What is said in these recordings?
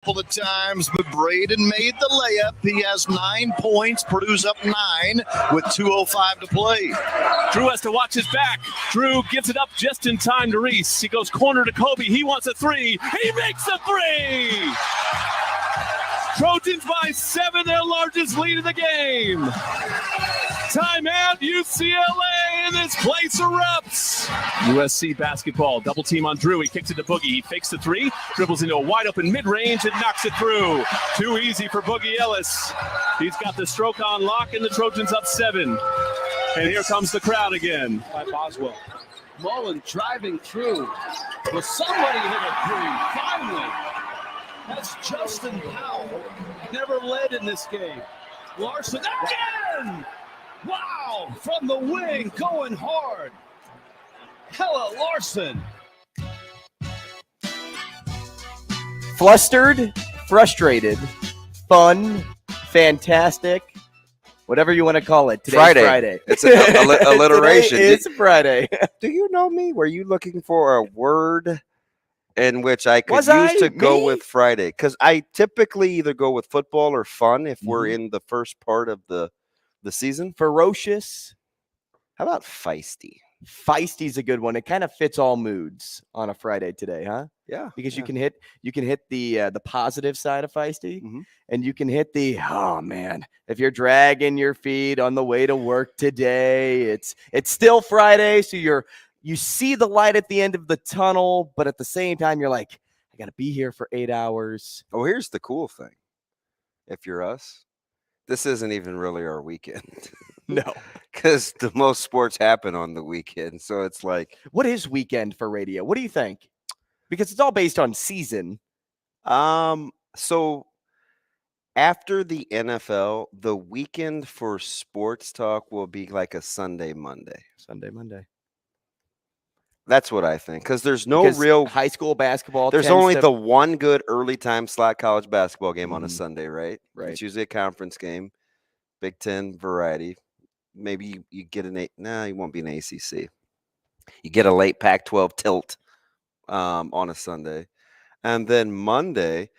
Couple of times, but Braden made the layup. He has 9 points. Purdue's up 9 with 2:05 to play. Drew has to watch his back. Drew gives it up just in time to Reese. He goes corner to Kobe. He wants a three. He makes a three. Trojans by 7, their largest lead of the game. Timeout, UCLA, and this place erupts. USC basketball, double team on Drew. He kicks it to Boogie. He fakes the three, dribbles into a wide open mid-range, and knocks it through. Too easy for Boogie Ellis. He's got the stroke on lock, and the Trojans up 7. And here comes the crowd again. By Boswell. Mullen driving through. Will somebody hit a three? Finally. That's Justin Powell. Never led in this game. Larson again! Wow! From the wing, going hard. Hella Larson. Flustered, frustrated, fun, fantastic, whatever you want to call it. Today's Friday. It's alliteration. It's Friday. Do you know me? Were you looking for a word in which I could use to go with Friday? Because I typically either go with football or fun if we're in the first part of the season. Ferocious. How about feisty? Feisty's a good one. It kind of fits all moods on a Friday today, huh? Yeah. Because you can hit the positive side of feisty, and you can hit the, oh man, if you're dragging your feet on the way to work today, it's still Friday, so you see the light at the end of the tunnel, but at the same time you're like, I got to be here for 8 hours. Oh, here's the cool thing. If you're us, this isn't even really our weekend. No. Because the most sports happen on the weekend. So it's like, what is weekend for radio? What do you think? Because it's all based on season. So after the NFL, the weekend for sports talk will be like a Sunday, Monday. That's what I think. Because there's no real high school basketball. There's only the one good early time slot college basketball game on a Sunday, right? Right. It's usually a conference game, Big Ten variety. Maybe you get you won't be an ACC. You get a late Pac-12 tilt on a Sunday. And then Monday,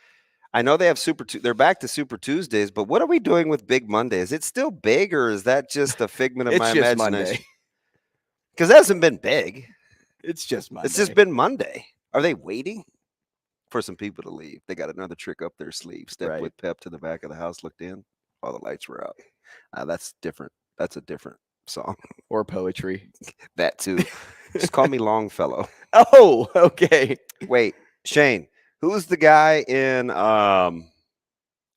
I know they have they're back to Super Tuesdays, but what are we doing with Big Monday? Is it still big, or is that just a figment of my imagination? Because it hasn't been big. It's just Monday. It's just been Monday. Are they waiting for some people to leave? They got another trick up their sleeve. Step with Pep to the back of the house, looked in, all the lights were out. That's different. That's a different song. Or poetry. That too. Just call me Longfellow. Oh, okay. Wait, Shane, who's the guy in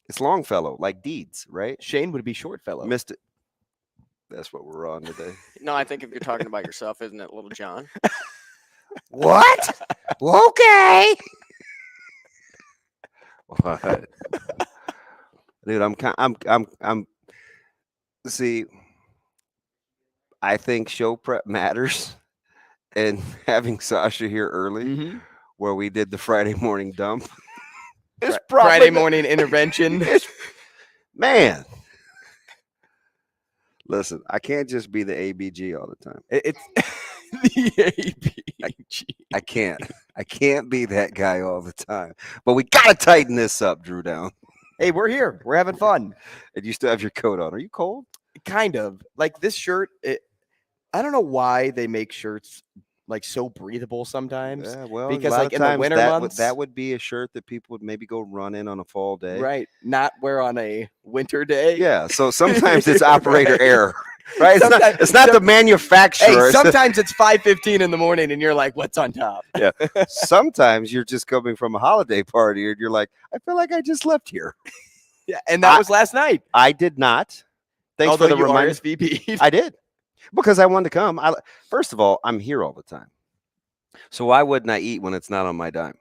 it's Longfellow, like Deeds, right? Shane would be Shortfellow. Missed it. That's what we're on today. No, I think if you're talking about yourself, isn't it Little John? What? Okay. What? Dude, I'm see, I think show prep matters, and having Sasha here early where we did the Friday morning dump. It's Friday morning intervention. Man. Listen, I can't just be the ABG all the time. It's the ABG. I can't be that guy all the time. But we got to tighten this up, Drew Down. Hey, we're here. We're having fun. And you still have your coat on. Are you cold? Kind of. Like this shirt, I don't know why they make shirts like so breathable sometimes. Yeah, well, because like in the winter months, that would be a shirt that people would maybe go run in on a fall day. Right. Not wear on a winter day. Yeah. So sometimes it's operator error. Right. It's not the manufacturer. Hey, sometimes it's 5:15 in the morning and you're like, what's on top? Yeah. Sometimes you're just coming from a holiday party and you're like, I feel like I just left here. Yeah. And that was last night. I did not. Thanks for the reminder. RSVP. I did. Because I wanted to come. First of all, I'm here all the time. So why wouldn't I eat when it's not on my dime?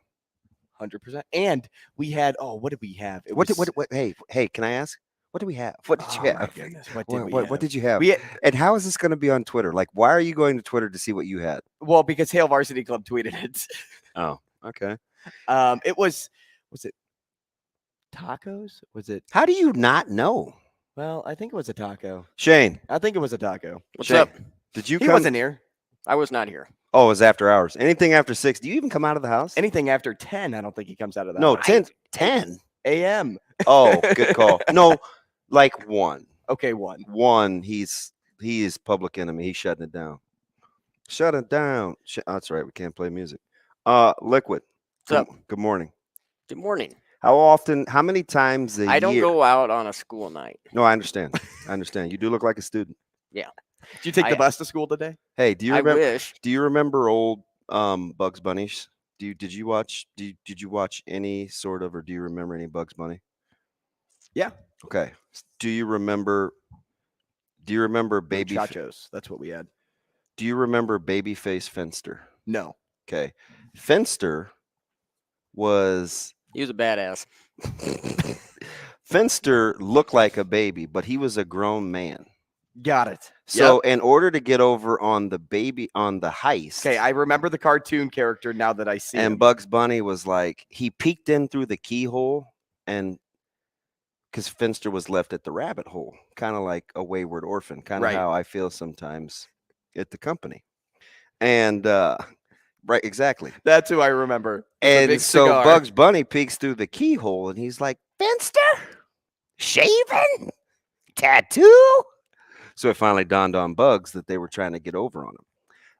100%. And we had, what did we have? Hey, can I ask? What do we have? What did you have? Goodness, what did you have? And how is this going to be on Twitter? Like, why are you going to Twitter to see what you had? Well, because Hale Varsity Club tweeted it. Oh, okay. It was it tacos? Was it? How do you not know? Well, I think it was a taco. Shane. I think it was a taco. What's up? Did you He wasn't here. I was not here. Oh, it's after hours. Anything after 6. Do you even come out of the house? Anything after 10, I don't think he comes out of the No, house. 10 a.m. Oh, good call. No, like 1. Okay, 1. 1, he is public enemy. He's shutting it down. Shut it down. That's right. We can't play music. Liquid. What's up? Good morning. Good morning. How many times a year? I don't go out on a school night. No, I understand. You do look like a student. Yeah. Did you take the bus to school today? Hey, do you I remember? wish. Do you remember old Bugs Bunnies? Did you watch any sort of, or do you remember any Bugs Bunny? Yeah. Okay. Do you remember baby? Muchachos. That's what we had. Do you remember Babyface Finster? No. Okay. Finster was He was a badass. Finster looked like a baby, but he was a grown man. Got it. So in order to get over on the heist. Okay, I remember the cartoon character now that I see him. And Bugs Bunny was like, he peeked in through the keyhole, and because Finster was left at the rabbit hole, kind of like a wayward orphan, kind of Right. how I feel sometimes at the company. And right, exactly. That's who I remember. And so Bugs Bunny peeks through the keyhole, and he's like, Finster? Shaven? Tattoo? So it finally dawned on Bugs that they were trying to get over on him.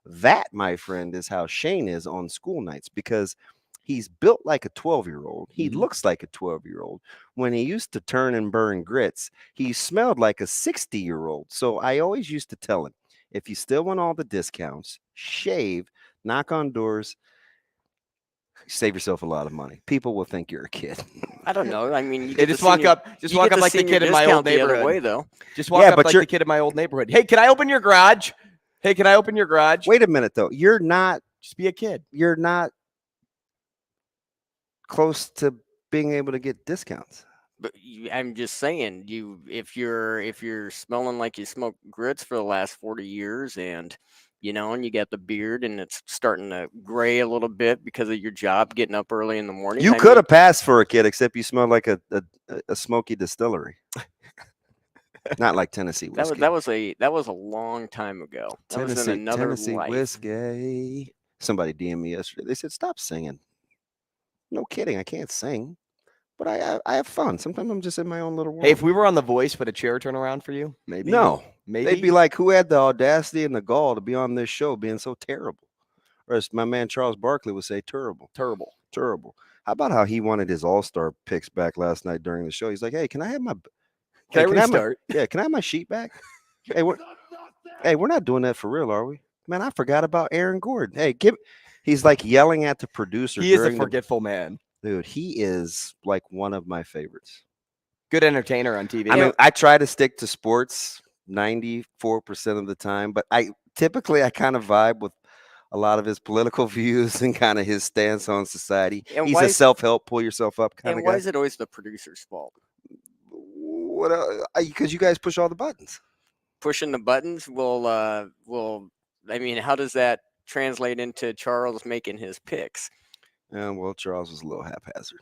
That, my friend, is how Shane is on school nights, because he's built like a 12-year-old. He looks like a 12-year-old. When he used to turn and burn grits, he smelled like a 60-year-old. So I always used to tell him, if you still want all the discounts, shave, knock on doors, save yourself a lot of money. People will think you're a kid. I don't know. I mean, you Hey, just walk up like the kid in my old neighborhood. Way, though. Just walk up like the kid in my old neighborhood. Hey, can I open your garage? Hey, can I open your garage? Wait a minute, though. You're not. Just be a kid. You're not close to being able to get discounts. But I'm just saying, if you're smelling like you smoked grits for the last 40 years, and and you got the beard and it's starting to gray a little bit because of your job getting up early in the morning. You could have passed for a kid, except you smelled like a smoky distillery. Not like Tennessee whiskey. That was a long time ago. That was in another Tennessee life. whiskey. Somebody DM'd me yesterday. They said, stop singing. No kidding. I can't sing. But I have fun. Sometimes I'm just in my own little world. Hey, if we were on The Voice, would a chair turn around for you? Maybe. No. Maybe. They'd be like, who had the audacity and the gall to be on this show being so terrible? Or as my man Charles Barkley would say, terrible. Terrible. Terrible. How about how he wanted his all-star picks back last night during the show? He's like, hey, can I have my Can I restart? Can I have my sheet back? Hey, we're not doing that for real, are we? Man, I forgot about Aaron Gordon. Hey, he's like yelling at the producer. He is a forgetful man. Dude, he is like one of my favorites. Good entertainer on TV. I mean, I try to stick to sports 94% of the time, but I kind of vibe with a lot of his political views and kind of his stance on society. And he's a self-help, pull yourself up kind of guy. And why is it always the producer's fault? What? Because you guys push all the buttons. Pushing the buttons will. I mean, how does that translate into Charles making his picks? Well, Charles was a little haphazard.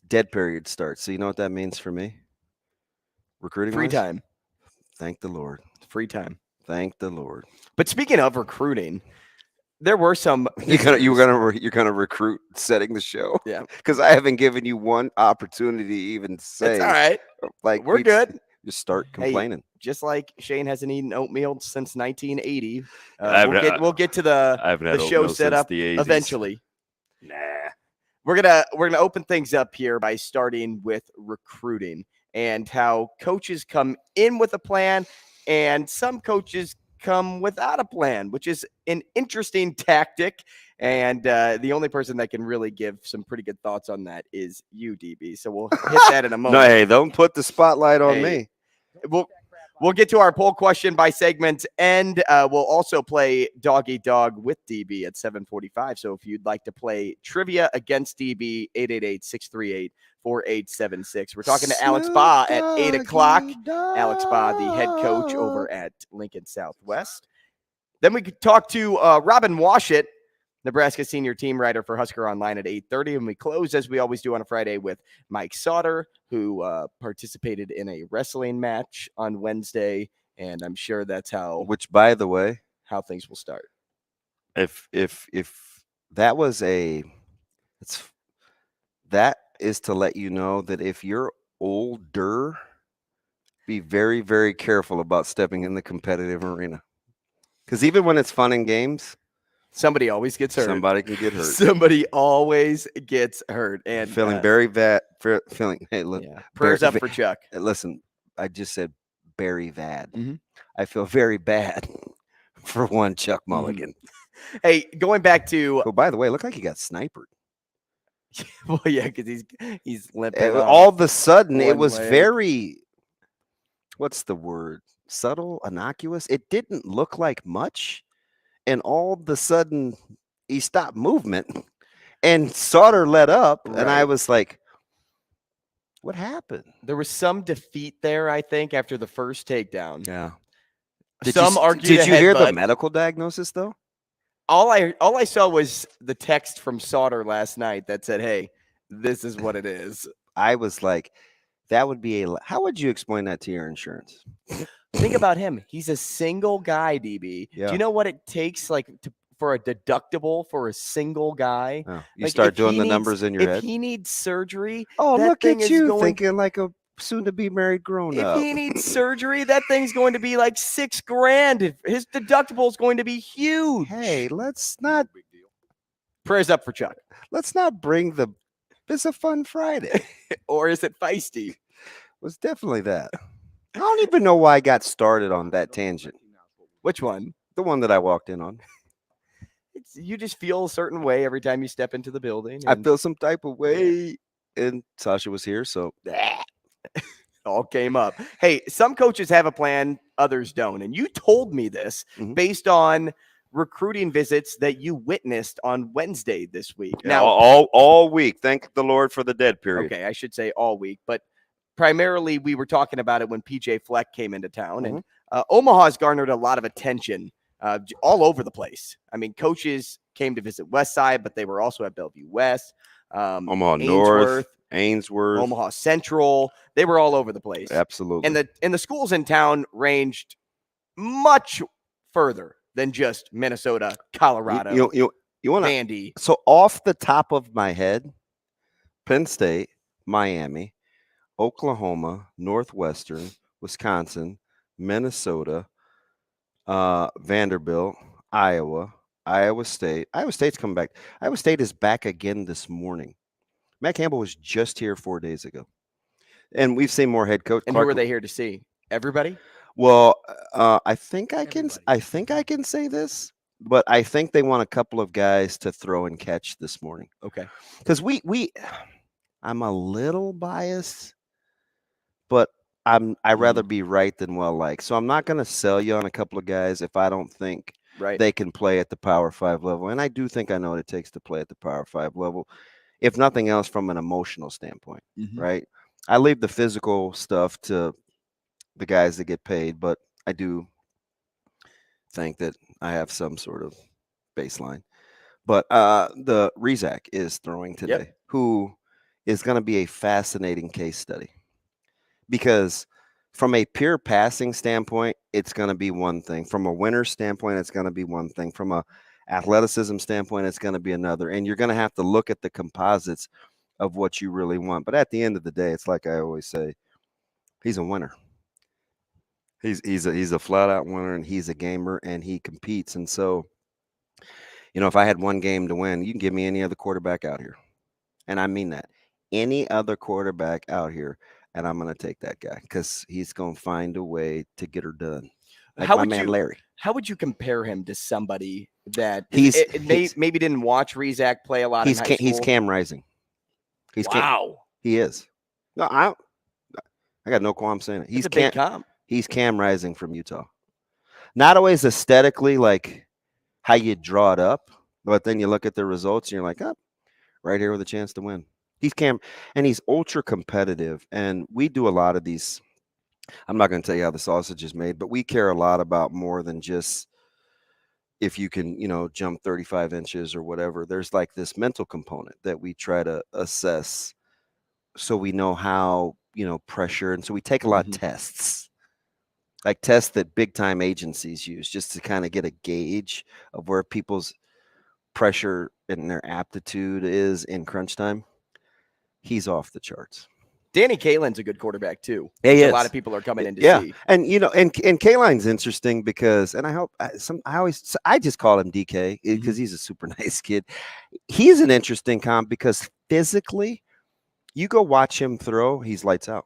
Dead period starts. So you know what that means for me? Recruiting free time. Thank the Lord. Free time. Thank the Lord. But speaking of recruiting, there were some. You're gonna recruit setting the show. Yeah. Because I haven't given you one opportunity to even say. It's all right. Like we're good. Just start complaining. Hey, just like Shane hasn't eaten oatmeal since 1980. We'll get to the show set up eventually. Nah. We're gonna open things up here by starting with recruiting and how coaches come in with a plan and some coaches come without a plan, which is an interesting tactic. And the only person that can really give some pretty good thoughts on that is you, DB. So we'll hit that in a moment. No, hey, don't put the spotlight on me. We'll get to our poll question by segment end. We'll also play Dog Eat Dog with DB at 7:45. So if you'd like to play trivia against DB, 888-638-4876. We're talking to Alex Bahe at 8 o'clock. Alex Bahe, the head coach over at Lincoln Southwest. Then we could talk to Robin Washut, Nebraska senior team writer for Husker Online at 8:30. And we close, as we always do on a Friday, with Mike Sautter, who participated in a wrestling match on Wednesday. And I'm sure that's which, by the way, how things will start. if that was that is to let you know that if you're older, be very, very careful about stepping in the competitive arena. Because even when it's fun and games, somebody always gets hurt. Somebody can get hurt. Somebody always gets hurt. And feeling very bad. Feeling. Hey, look. Yeah. Prayers up for Chuck. Listen, I just said very bad. Mm-hmm. I feel very bad for one Chuck Mulligan. Hey, going back to. Oh, by the way, look like he got sniped. Well, yeah, because he's limping. All of a sudden, it was leg. very. What's the word? Subtle, innocuous. It didn't look like much, and all of a sudden, he stopped movement, and Sautter let up, and I was like, "What happened?" There was some defeat there, I think, after the first takedown. Yeah. Did you hear the medical diagnosis though? All I saw was the text from Sautter last night that said, "Hey, this is what it is." I was like, that would be how would you explain that to your insurance? Think about him. He's a single guy, DB. Yeah. Do you know what it takes for a deductible for a single guy? Oh, you start doing the numbers in your head. If he needs surgery, oh, look at you thinking like a soon-to-be married grown-up. If he needs surgery, that thing's going to be like $6,000. His deductible is going to be huge. Hey, let's not. Prayers up for Chuck. Let's not bring the. It's a fun Friday. Or is it feisty? It was definitely that. I don't even know why I got started on that tangent. Which one? The one that I walked in on. You just feel a certain way every time you step into the building. I feel some type of way, and Sasha was here, so all came up. Hey, some coaches have a plan, others don't. And you told me this based on recruiting visits that you witnessed on Wednesday this week. Now, all week. Thank the Lord for the dead period. Okay, I should say all week, but primarily we were talking about it when PJ Fleck came into town, and Omaha's garnered a lot of attention all over the place. I mean, coaches came to visit Westside, but they were also at Bellevue West, Omaha North, Ainsworth, Omaha Central. They were all over the place. Absolutely. And the schools in town ranged much further than just Minnesota, Colorado, you want Vandy. So off the top of my head, Penn State, Miami, Oklahoma, Northwestern, Wisconsin, Minnesota, Vanderbilt, Iowa, Iowa State. Iowa State's coming back. Iowa State is back again this morning. Matt Campbell was just here 4 days ago. And we've seen more head coach. And who were they here to see? Everybody? Well, I think I can say this, but I think they want a couple of guys to throw and catch this morning. Okay. Because I'm a little biased, but I'd rather be right than well liked. So I'm not going to sell you on a couple of guys if I don't think they can play at the Power 5 level. And I do think I know what it takes to play at the Power 5 level, if nothing else from an emotional standpoint, right? I leave the physical stuff to the guys that get paid, but I do think that I have some sort of baseline. But the Rizak is throwing today, who is going to be a fascinating case study. Because from a pure passing standpoint, it's going to be one thing. From a winner standpoint, it's going to be one thing. From a athleticism standpoint, it's going to be another. And you're going to have to look at the composites of what you really want. But at the end of the day, it's like I always say, he's a winner. He's a flat out winner, and he's a gamer, and he competes. And so, if I had one game to win, you can give me any other quarterback out here. And I mean that. Any other quarterback out here, and I'm going to take that guy because he's going to find a way to get her done. Like my man Larry. How would you compare him to somebody that maybe didn't watch Rizak play a lot in high school? He's Cam Rising. He is. No, I got no qualm saying it. He's a big comp. He's Cam Rising from Utah. Not always aesthetically like how you draw it up, but then you look at the results and you're like, right here with a chance to win. He's Cam, and he's ultra competitive. And we do a lot of these. I'm not going to tell you how the sausage is made, but we care a lot about more than just if you can, jump 35 inches or whatever. There's like this mental component that we try to assess so we know how, pressure. And so we take a lot of tests, like tests that big time agencies use just to kind of get a gauge of where people's pressure and their aptitude is in crunch time, he's off the charts. Danny Kalin's a good quarterback too. Yeah, he which is. A lot of people are coming in to Yeah, see. and and Kaline's interesting because, and I just call him DK because he's a super nice kid. He's an interesting comp because physically, you go watch him throw, he's lights out.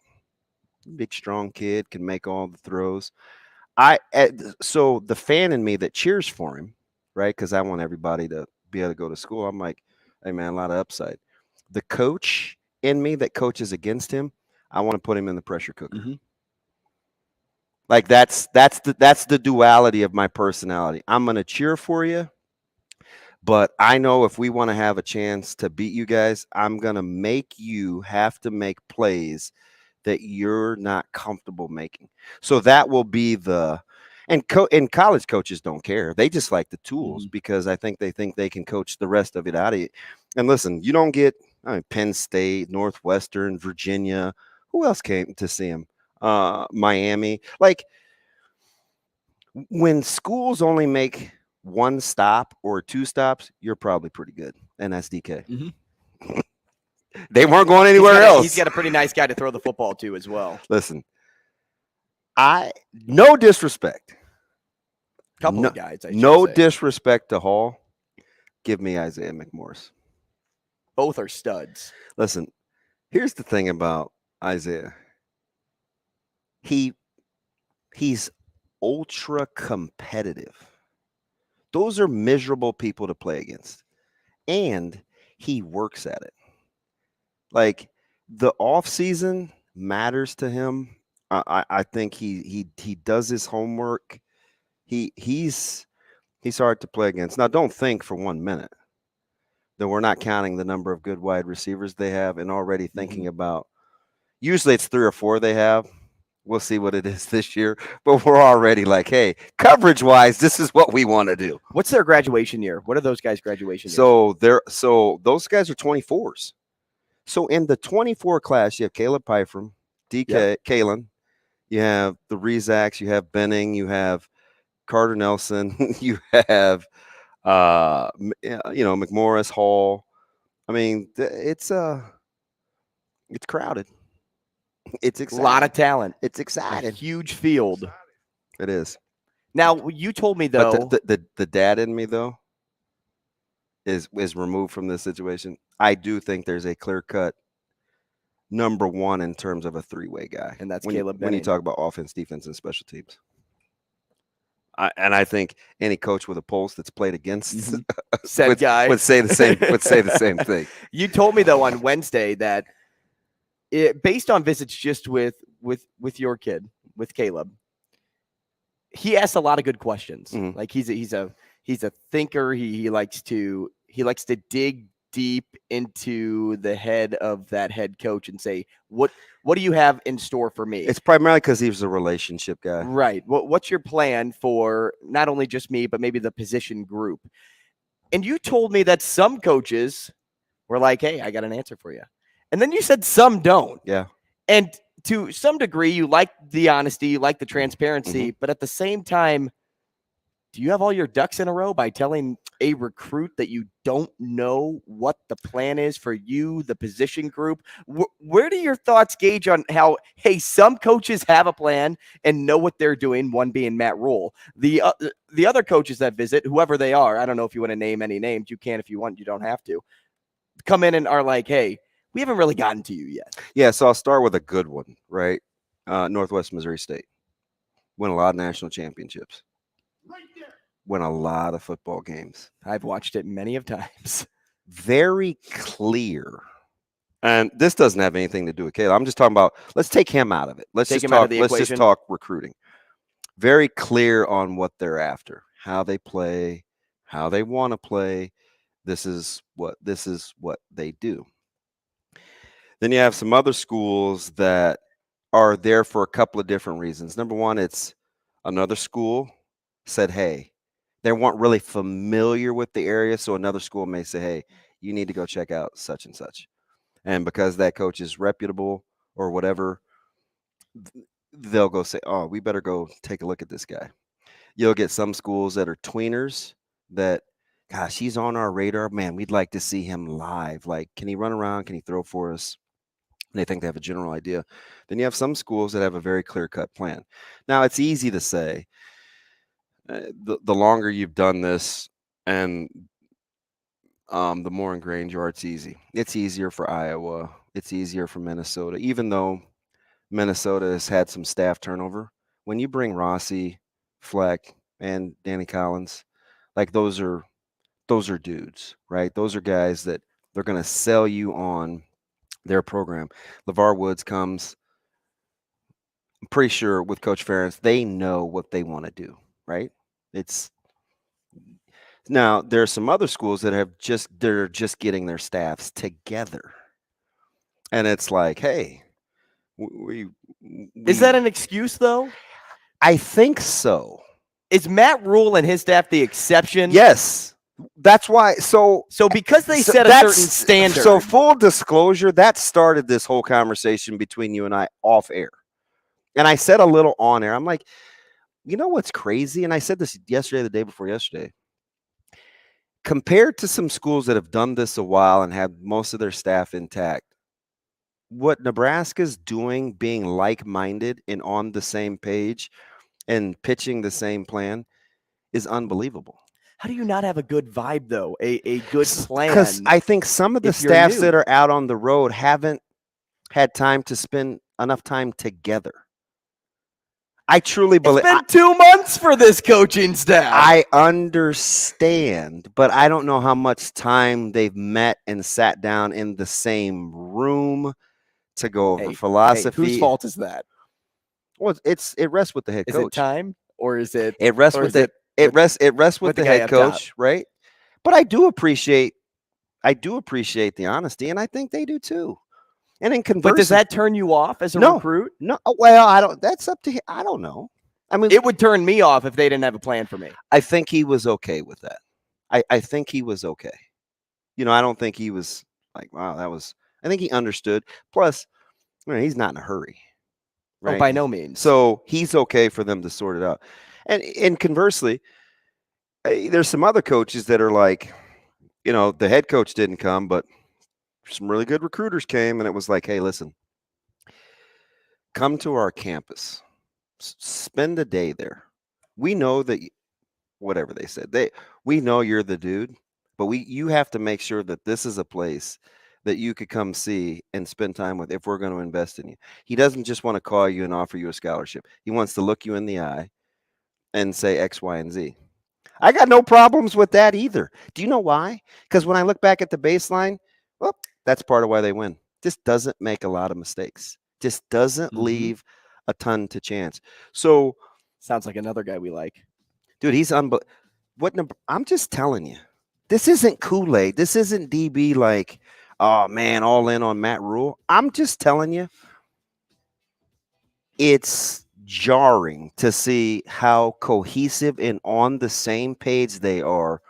Big, strong kid, can make all the throws. So the fan in me that cheers for him, right? Because I want everybody to be able to go to school. I'm like, hey man, a lot of upside. The coach in me that coaches against him, I want to put him in the pressure cooker. Like that's the duality of my personality. I'm gonna cheer for you, but I know if we want to have a chance to beat you guys, I'm gonna make you have to make plays that you're not comfortable making. So that will be and college coaches don't care. They just like the tools because I think they can coach the rest of it out of you. And listen, you don't get Penn State, Northwestern, Virginia. Who else came to see him? Miami. Like when schools only make one stop or two stops, you're probably pretty good. And that's DK. They weren't going anywhere else. He's got a pretty nice guy to throw the football to as well. Listen, no disrespect. Couple of guys. No disrespect to Hall. Give me Isaiah McMorris. Both are studs. Listen, here's the thing about Isaiah. He's ultra competitive. Those are miserable people to play against. And he works at it. Like the off season matters to him. I think he does his homework. He's hard to play against. Now, don't think for 1 minute that we're not counting the number of good wide receivers they have and already thinking about. Usually it's 3 or 4 they have. We'll see what it is this year, but we're already like, hey, coverage wise, this is what we want to do. What's their graduation year? What are those guys' graduation years? So those guys are 24s. So in the 24 class, you have Caleb Pyfrom, DK, Kalen, you have the Rezaks, you have Benning, you have Carter Nelson, you have McMorris, Hall. I mean, it's crowded. It's exciting. A lot of talent. It's exciting. A huge field. It is. Now, you told me though, but the dad in me though is removed from this situation. I do think there's a clear-cut number one in terms of a three-way guy, and that's Caleb Benning. When you talk about offense, defense, and special teams. I think any coach with a pulse that's played against said guy would say the same thing. You told me though on Wednesday that based on visits just with your kid, with Caleb, he asks a lot of good questions. Like he's a thinker. He likes to dig deep into the head of that head coach and say, what do you have in store for me? It's primarily because he was a relationship guy. Right. What's your plan for not only just me, but maybe the position group? And you told me that some coaches were like, hey, I got an answer for you. And then you said some don't. Yeah. And to some degree, you like the honesty, you like the transparency, but at the same time, do you have all your ducks in a row by telling a recruit that you don't know what the plan is for you, the position group? Where do your thoughts gauge on how, hey, some coaches have a plan and know what they're doing, one being Matt Rule. The other coaches that visit, whoever they are, I don't know if you want to name any names. You can if you want. You don't have to. Come in and are like, hey, we haven't really gotten to you yet. Yeah, so I'll start with a good one, right? Northwest Missouri State. Win a lot of national championships. Win a lot of football games. I've watched it many of times. Very clear. And this doesn't have anything to do with Caleb. I'm just talking about, let's take him out of it. Let's just talk recruiting. Very clear on what they're after, how they play, how they want to play. This is what they do. Then you have some other schools that are there for a couple of different reasons. Number one, it's another school said, hey, they weren't really familiar with the area, so another school may say, hey, you need to go check out such and such. And because that coach is reputable or whatever, they'll go say, oh, we better go take a look at this guy. You'll get some schools that are tweeners that gosh, he's on our radar. Man, we'd like to see him live. Like, can he run around? Can he throw for us? And they think they have a general idea. Then you have some schools that have a very clear-cut plan. Now, it's easy to say, the longer you've done this and the more ingrained you are, it's easy. It's easier for Iowa. It's easier for Minnesota, even though Minnesota has had some staff turnover. When you bring Rossi, Fleck, and Danny Collins, like those are dudes, right? Those are guys that they're going to sell you on their program. LeVar Woods comes. I'm pretty sure with Coach Ferentz, they know what they want to do, right? Now there are some other schools that they're just getting their staffs together, and it's like, hey, Is that an excuse though? I think so. Is Matt Rule and his staff the exception? Yes. That's why. So because they set a certain standard. So full disclosure, that started this whole conversation between you and I off air. And I said a little on air. I'm like, you know what's crazy? And I said this yesterday, the day before yesterday. Compared to some schools that have done this a while and have most of their staff intact, what Nebraska's doing, being like-minded and on the same page and pitching the same plan, is unbelievable. How do you not have a good vibe, though? A good plan? Because I think some of the staffs that are out on the road haven't had time to spend enough time together. I truly believe it's been 2 months for this coaching staff. I understand, but I don't know how much time they've met and sat down in the same room to go over philosophy. Whose fault is that? Well, it rests with the head coach. Is it time or is it? It rests with it rests with the head coach, right? But I do appreciate the honesty, and I think they do too. And in conversely, but does that turn you off as a recruit? No. Well, I don't. That's up to him. I don't know. I mean, it would turn me off if they didn't have a plan for me. I think he was okay with that. I think he was okay. You know, I don't think he was like, wow, that was. I think he understood. Plus, he's not in a hurry. Right? Oh, by no means. So he's okay for them to sort it out. And conversely, there's some other coaches that are like, the head coach didn't come, but some really good recruiters came, and it was like, hey, listen, come to our campus, spend a day there. We know that, whatever they said, we know you're the dude, but you have to make sure that this is a place that you could come see and spend time with if we're going to invest in you. He doesn't just want to call you and offer you a scholarship. He wants to look you in the eye and say X, Y, and Z. I got no problems with that either. Do you know why? Because when I look back at the baseline, well, that's part of why they win. Just doesn't make a lot of mistakes. Just doesn't leave a ton to chance. So sounds like another guy we like. Dude, he's I'm just telling you. This isn't Kool-Aid. This isn't DB like, oh man, all in on Matt Rule. I'm just telling you, it's jarring to see how cohesive and on the same page they are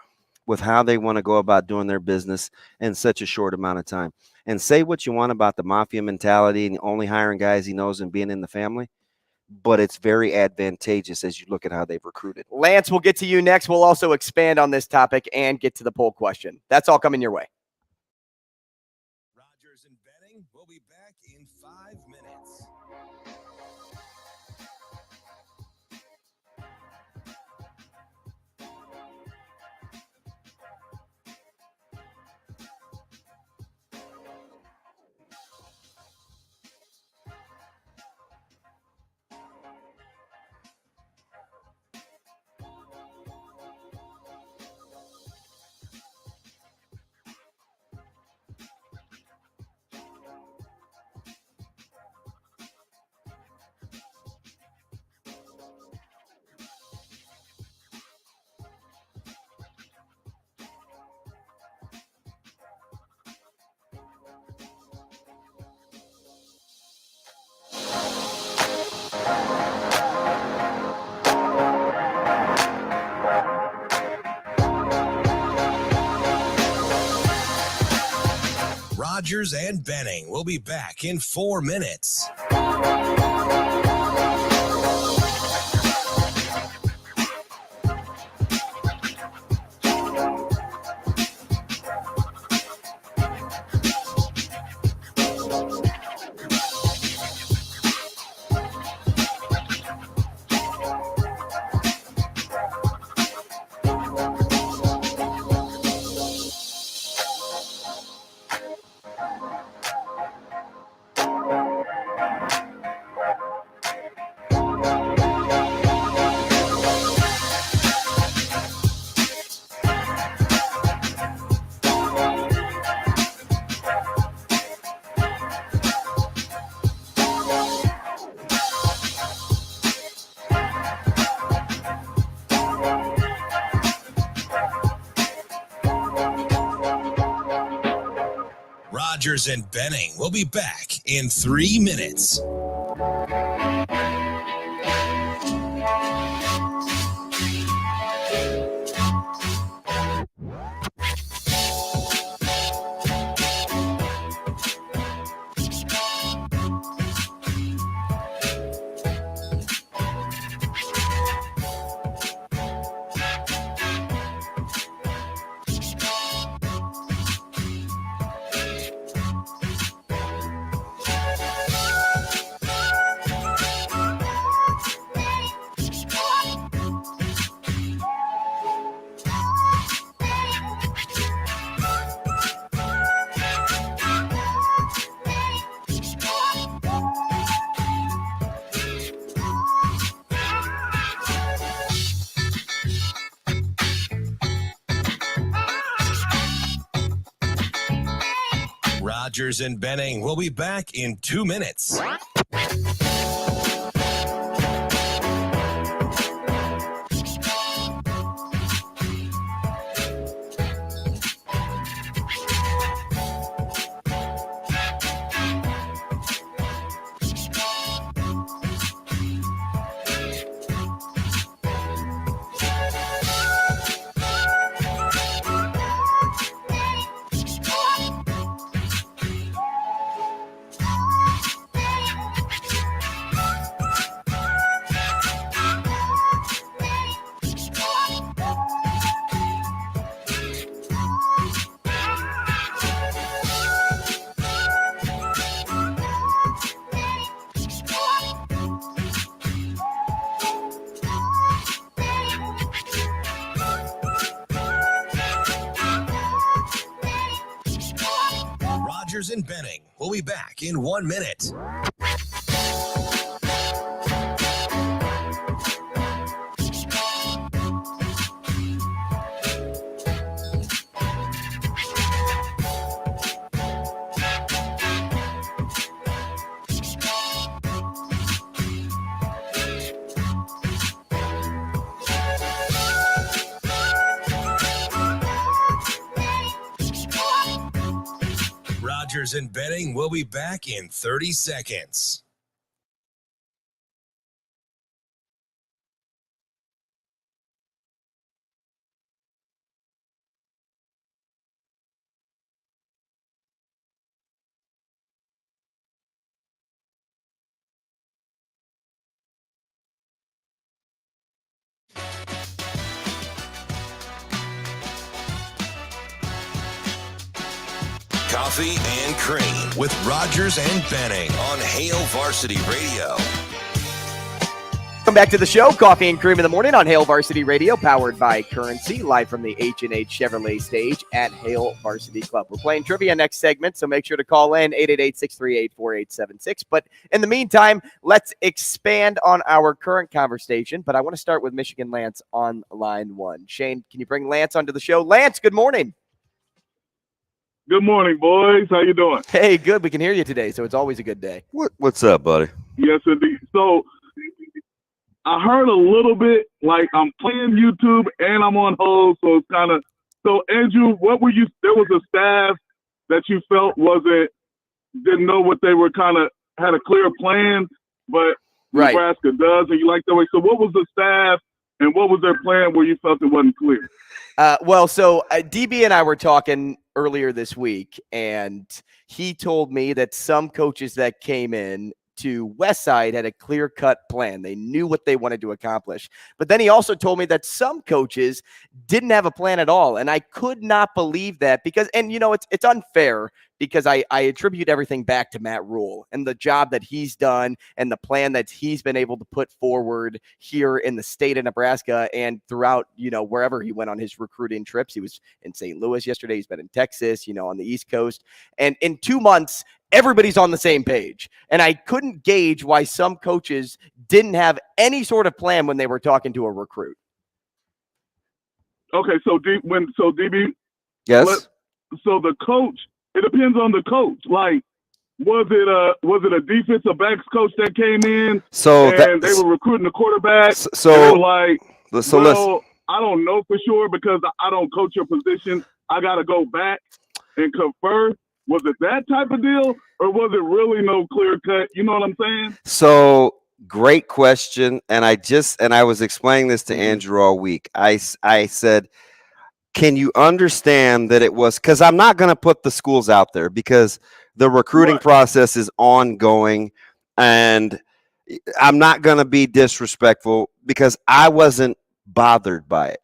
with how they want to go about doing their business in such a short amount of time. And say what you want about the mafia mentality and only hiring guys he knows and being in the family, but it's very advantageous as you look at how they've recruited. Lance, we'll get to you next. We'll also expand on this topic and get to the poll question. That's all coming your way. Rogers and Benning will be back in 5 minutes. Rogers and Benning will be back in 4 minutes. Rogers and Benning will be back in 3 minutes. Rogers and Benning will be back in 2 minutes. Rogers and Benning will be back in 1 minute. Rogers and Benning will be back in 30 seconds. Coffee and Cream with Rogers and Benning on Hail Varsity Radio. Welcome back to the show, Coffee and Cream in the Morning on Hail Varsity Radio, powered by Currency, live from the H&H Chevrolet stage at Hail Varsity Club. We're playing trivia next segment, so make sure to call in 888-638-4876. But in the meantime, let's expand on our current conversation. But I want to start with Michigan Lance on line one. Shane, can you bring Lance onto the show? Lance, good morning. Good morning, boys. How you doing? Hey, good. We can hear you today, so it's always a good day. What's up, buddy? Yes, indeed. So I heard a little bit, like I'm playing YouTube and I'm on hold, so it's kind of – so, Andrew, what were you – there was a staff that you felt didn't know what they were kind of – had a clear plan, but right. Nebraska does, and you like that way. So what was the staff and what was their plan where you felt it wasn't clear? So DB and I were talking earlier this week, and he told me that some coaches that came in to Westside had a clear-cut plan. They knew what they wanted to accomplish. But then he also told me that some coaches didn't have a plan at all, and I could not believe that because, and you know, it's unfair because I attribute everything back to Matt Rule and the job that he's done and the plan that he's been able to put forward here in the state of Nebraska and throughout, you know, wherever he went on his recruiting trips. He was in St. Louis yesterday. He's been in Texas, you know, on the East Coast. And in 2 months, everybody's on the same page. And I couldn't gauge why some coaches didn't have any sort of plan when they were talking to a recruit. Okay, so DB, Yes. So the coach, it depends on the coach. Like, was it a defensive backs coach that came in? So and they were recruiting the quarterback. So and they were like, listen. I don't know for sure because I don't coach your position. I got to go back and confer. Was it that type of deal, or was it really no clear cut? You know what I'm saying? So great question, and I was explaining this to Andrew all week. I said, can you understand that it was, because I'm not going to put the schools out there because the recruiting process is ongoing, and I'm not going to be disrespectful because I wasn't bothered by it.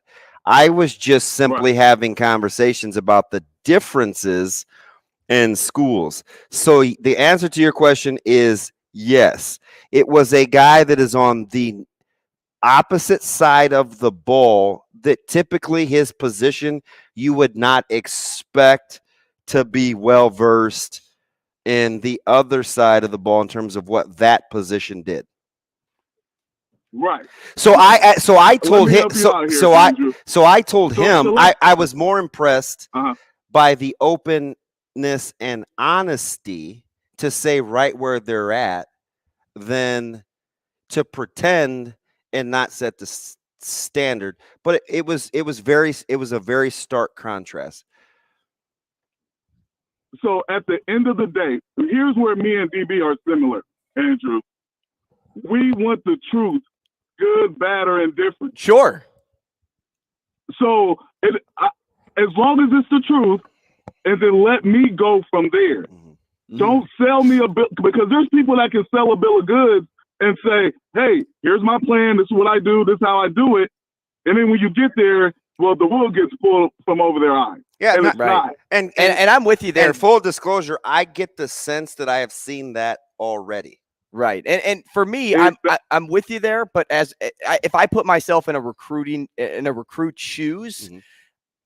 I was just simply having conversations about the differences in schools. So the answer to your question is yes. It was a guy that is on the opposite side of the ball that typically his position you would not expect to be well versed in the other side of the ball in terms of what that position did. Right. So I told him I told him I was more impressed by the openness and honesty to say right where they're at than to pretend and not set the standard. But it was a very stark contrast. So at the end of the day, here's where me and DB are similar, Andrew. We want the truth, good, bad, or indifferent. Sure. So as long as it's the truth, and then let me go from there. Don't sell me a bill, because there's people that can sell a bill of goods and say, hey, here's my plan. This is what I do. This is how I do it. And then when you get there, well, the wool gets pulled from over their eyes. Yeah, and it's not. And I'm with you there. And full disclosure, I get the sense that I have seen that already. Right. And for me, I'm with you there. But if I put myself in a recruit's shoes,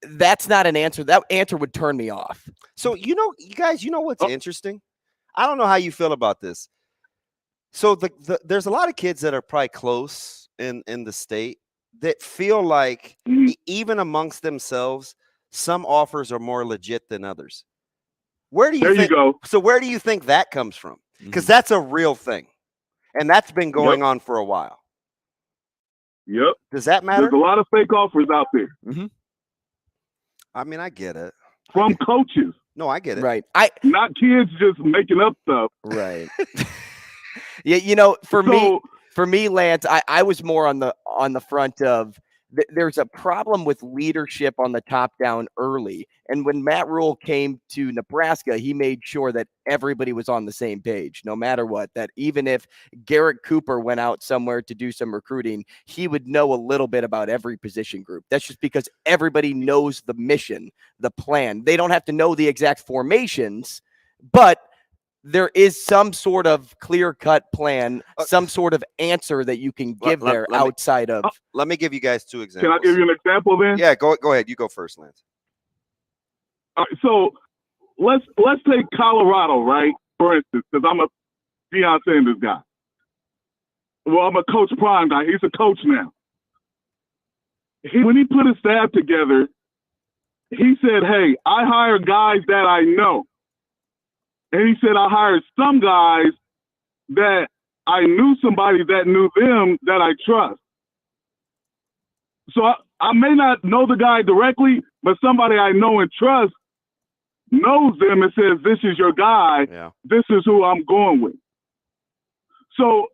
that's not an answer. That answer would turn me off. So, you guys, what's interesting? I don't know how you feel about this. So there's a lot of kids that are probably close in the state that feel like even amongst themselves, some offers are more legit than others. Where do you go? So where do you think that comes from? Because that's a real thing. And that's been going on for a while. Yep. Does that matter? There's a lot of fake offers out there. I mean, I get it. From coaches. No, I get it. Right. Not kids just making up stuff. Right. Yeah, for me, Lance, I was more on the front of there's a problem with leadership on the top down early. And when Matt Rule came to Nebraska, he made sure that everybody was on the same page, no matter what, that even if Garrett Cooper went out somewhere to do some recruiting, he would know a little bit about every position group. That's just because everybody knows the mission, the plan. They don't have to know the exact formations, but there is some sort of clear-cut plan, some sort of answer that you can give outside of. Let me give you guys two examples. Can I give you an example then? Yeah, go ahead. You go first, Lance. All right, so let's take Colorado, right? For instance, because I'm a Deion Sanders guy. Well, I'm a Coach Prime guy. He's a coach now. When he put his staff together, he said, hey, I hire guys that I know. And he said, I hired some guys that I knew somebody that knew them that I trust. So I may not know the guy directly, but somebody I know and trust knows them and says, this is your guy. Yeah. This is who I'm going with. So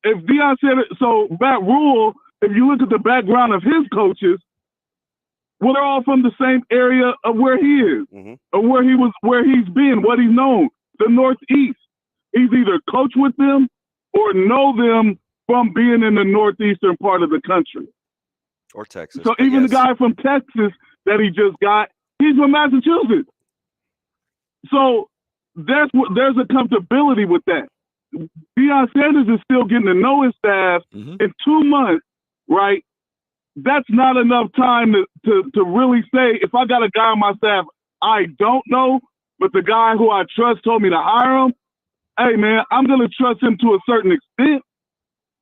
if Deion said it, so Matt Rule, if you look at the background of his coaches, well, they're all from the same area of where he is, or where he's been, what he's known. The Northeast. He's either coached with them or know them from being in the northeastern part of the country. Or Texas. So even the guy from Texas that he just got, he's from Massachusetts. So there's a comfortability with that. Deion Sanders is still getting to know his staff in 2 months, right? That's not enough time to really say, if I got a guy on my staff I don't know, but the guy who I trust told me to hire him, hey, man, I'm going to trust him to a certain extent.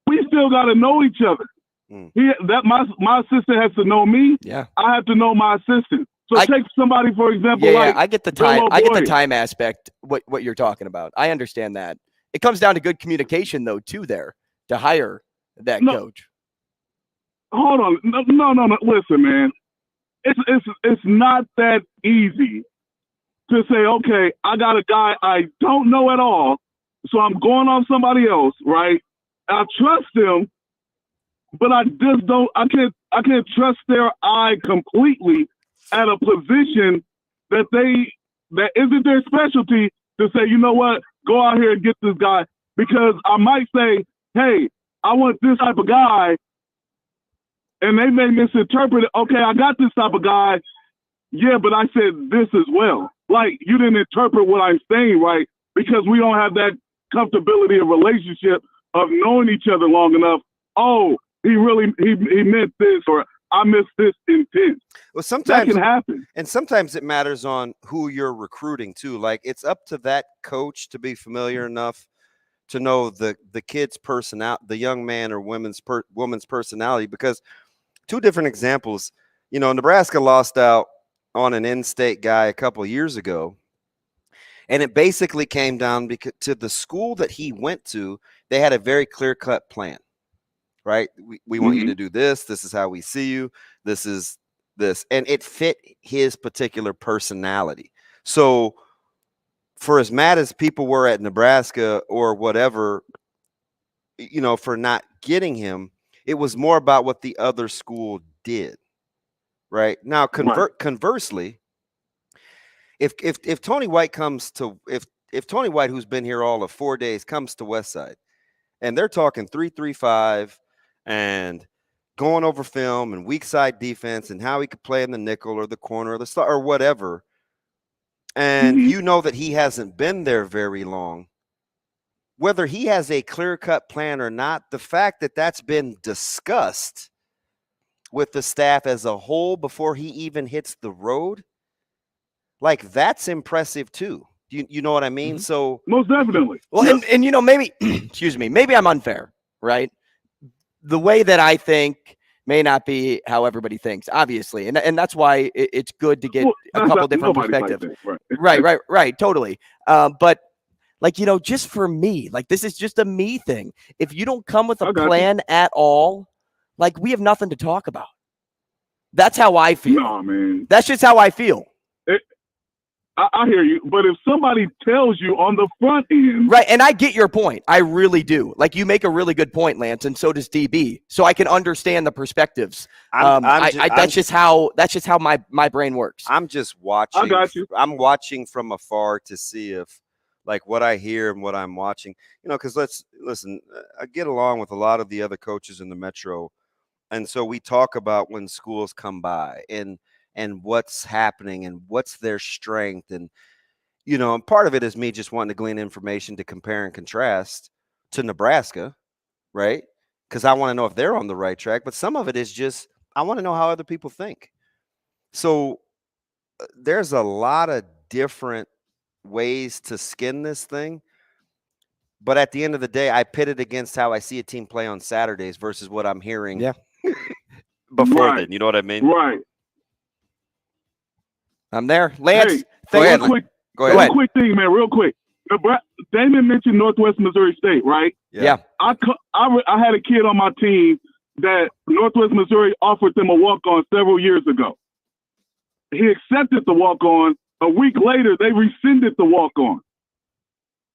We still got to know each other. My assistant has to know me. Yeah. I have to know my assistant. So take somebody, for example, I get the time. I get the time aspect, what you're talking about. I understand that. It comes down to good communication, though, too, there, to hire that coach. Hold on. No. Listen, man. It's not that easy to say, okay, I got a guy I don't know at all, so I'm going on somebody else, right? I trust them, but I just don't. I can't trust their eye completely at a position that isn't their specialty to say, you know what, go out here and get this guy, because I might say, hey, I want this type of guy, and they may misinterpret it. Okay, I got this type of guy. Yeah, but I said this as well. Like, you didn't interpret what I'm saying right, because we don't have that comfortability of relationship of knowing each other long enough. Oh, he meant this, or I missed this intent. Well, sometimes that can happen. And sometimes it matters on who you're recruiting too. Like, it's up to that coach to be familiar enough to know the kid's personality, the young man or woman's personality, because two different examples. Nebraska lost out on an in-state guy a couple of years ago, and it basically came down to the school that he went to. They had a very clear-cut plan, right? We want you to do this. This is how we see you. This is this. And it fit his particular personality. So for as mad as people were at Nebraska or whatever, for not getting him, it was more about what the other school did. Right now, conversely, if Tony White comes to if Tony White, who's been here all of 4 days, comes to Westside, and they're talking 3-3-5 and going over film and weak side defense and how he could play in the nickel or the corner or the star or whatever, and you know that he hasn't been there very long, whether he has a clear-cut plan or not, the fact that that's been discussed with the staff as a whole before he even hits the road, like, that's impressive too. You know what I mean? So most definitely. Well, and maybe, excuse me, maybe I'm unfair, right? The way that I think may not be how everybody thinks, obviously, and that's why it's good to get a couple different perspectives. Right, totally. But like, just for me, like, this is just a me thing. If you don't come with a plan at all, like, we have nothing to talk about. That's how I feel. No, man. That's just how I feel. I hear you, but if somebody tells you on the front end, right, and I get your point, I really do. Like, you make a really good point, Lance, and so does DB. So I can understand the perspectives. That's just how my brain works. I'm just watching. I got you. I'm watching from afar to see if, like, what I hear and what I'm watching. Because listen. I get along with a lot of the other coaches in the Metro, and so we talk about when schools come by and what's happening and what's their strength. And, and part of it is me just wanting to glean information to compare and contrast to Nebraska, right? Because I want to know if they're on the right track. But some of it is just, I want to know how other people think. So there's a lot of different ways to skin this thing. But at the end of the day, I pit it against how I see a team play on Saturdays versus what I'm hearing before then. You know what I mean? Right. I'm there. Lance, go ahead. Go ahead. One quick thing, man, real quick. Damon mentioned Northwest Missouri State, right? Yeah. I had a kid on my team that Northwest Missouri offered them a walk-on several years ago. He accepted the walk-on. A week later, they rescinded the walk-on.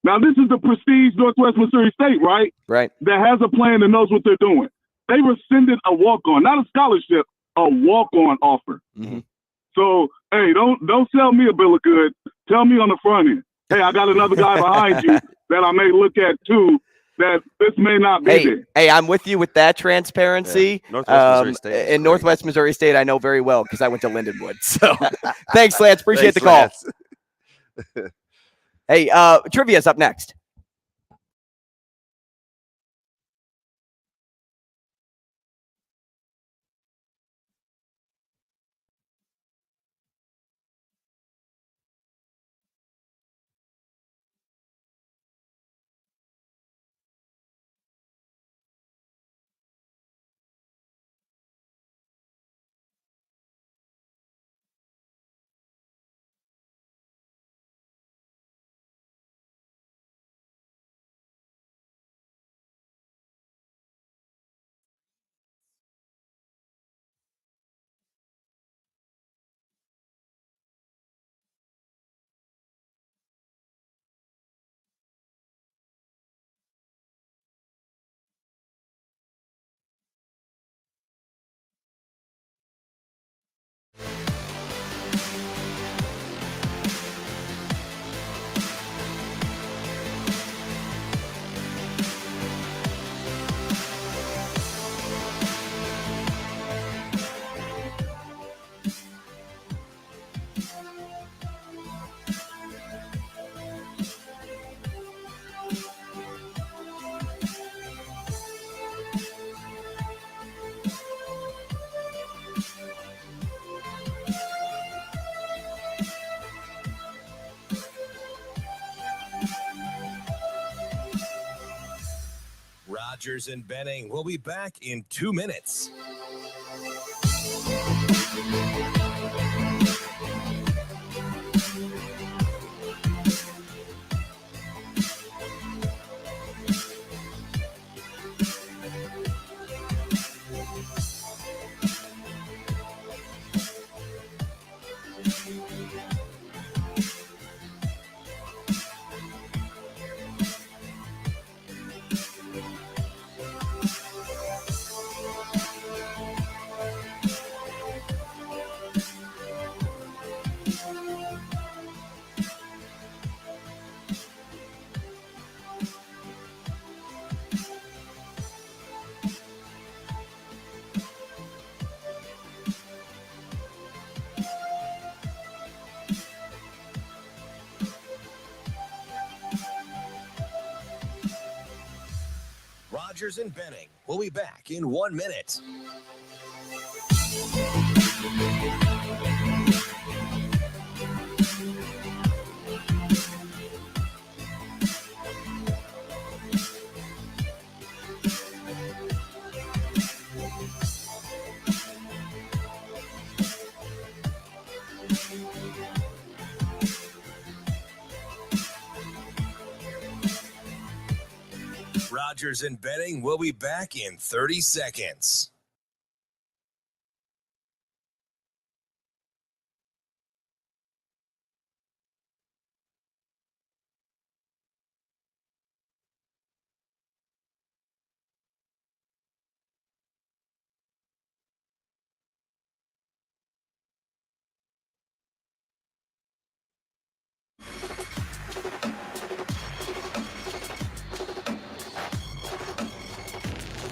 Now, this is the prestige Northwest Missouri State, right? Right. That has a plan and knows what they're doing. They rescinded a walk-on, not a scholarship, a walk-on offer. Mm-hmm. So, hey, don't sell me a bill of goods. Tell me on the front end. Hey, I got another guy behind you that I may look at too, that this may not be there. Hey, I'm with you with that transparency. Yeah. Northwest Missouri State. And Northwest Missouri State, I know very well because I went to Lindenwood. So thanks, Lance. Appreciate the call. Hey, trivia's up next. Rogers and Benning will be back in 2 minutes. Rogers and Benning will be back in 1 minute. Rogers and Benning will be back in 30 seconds.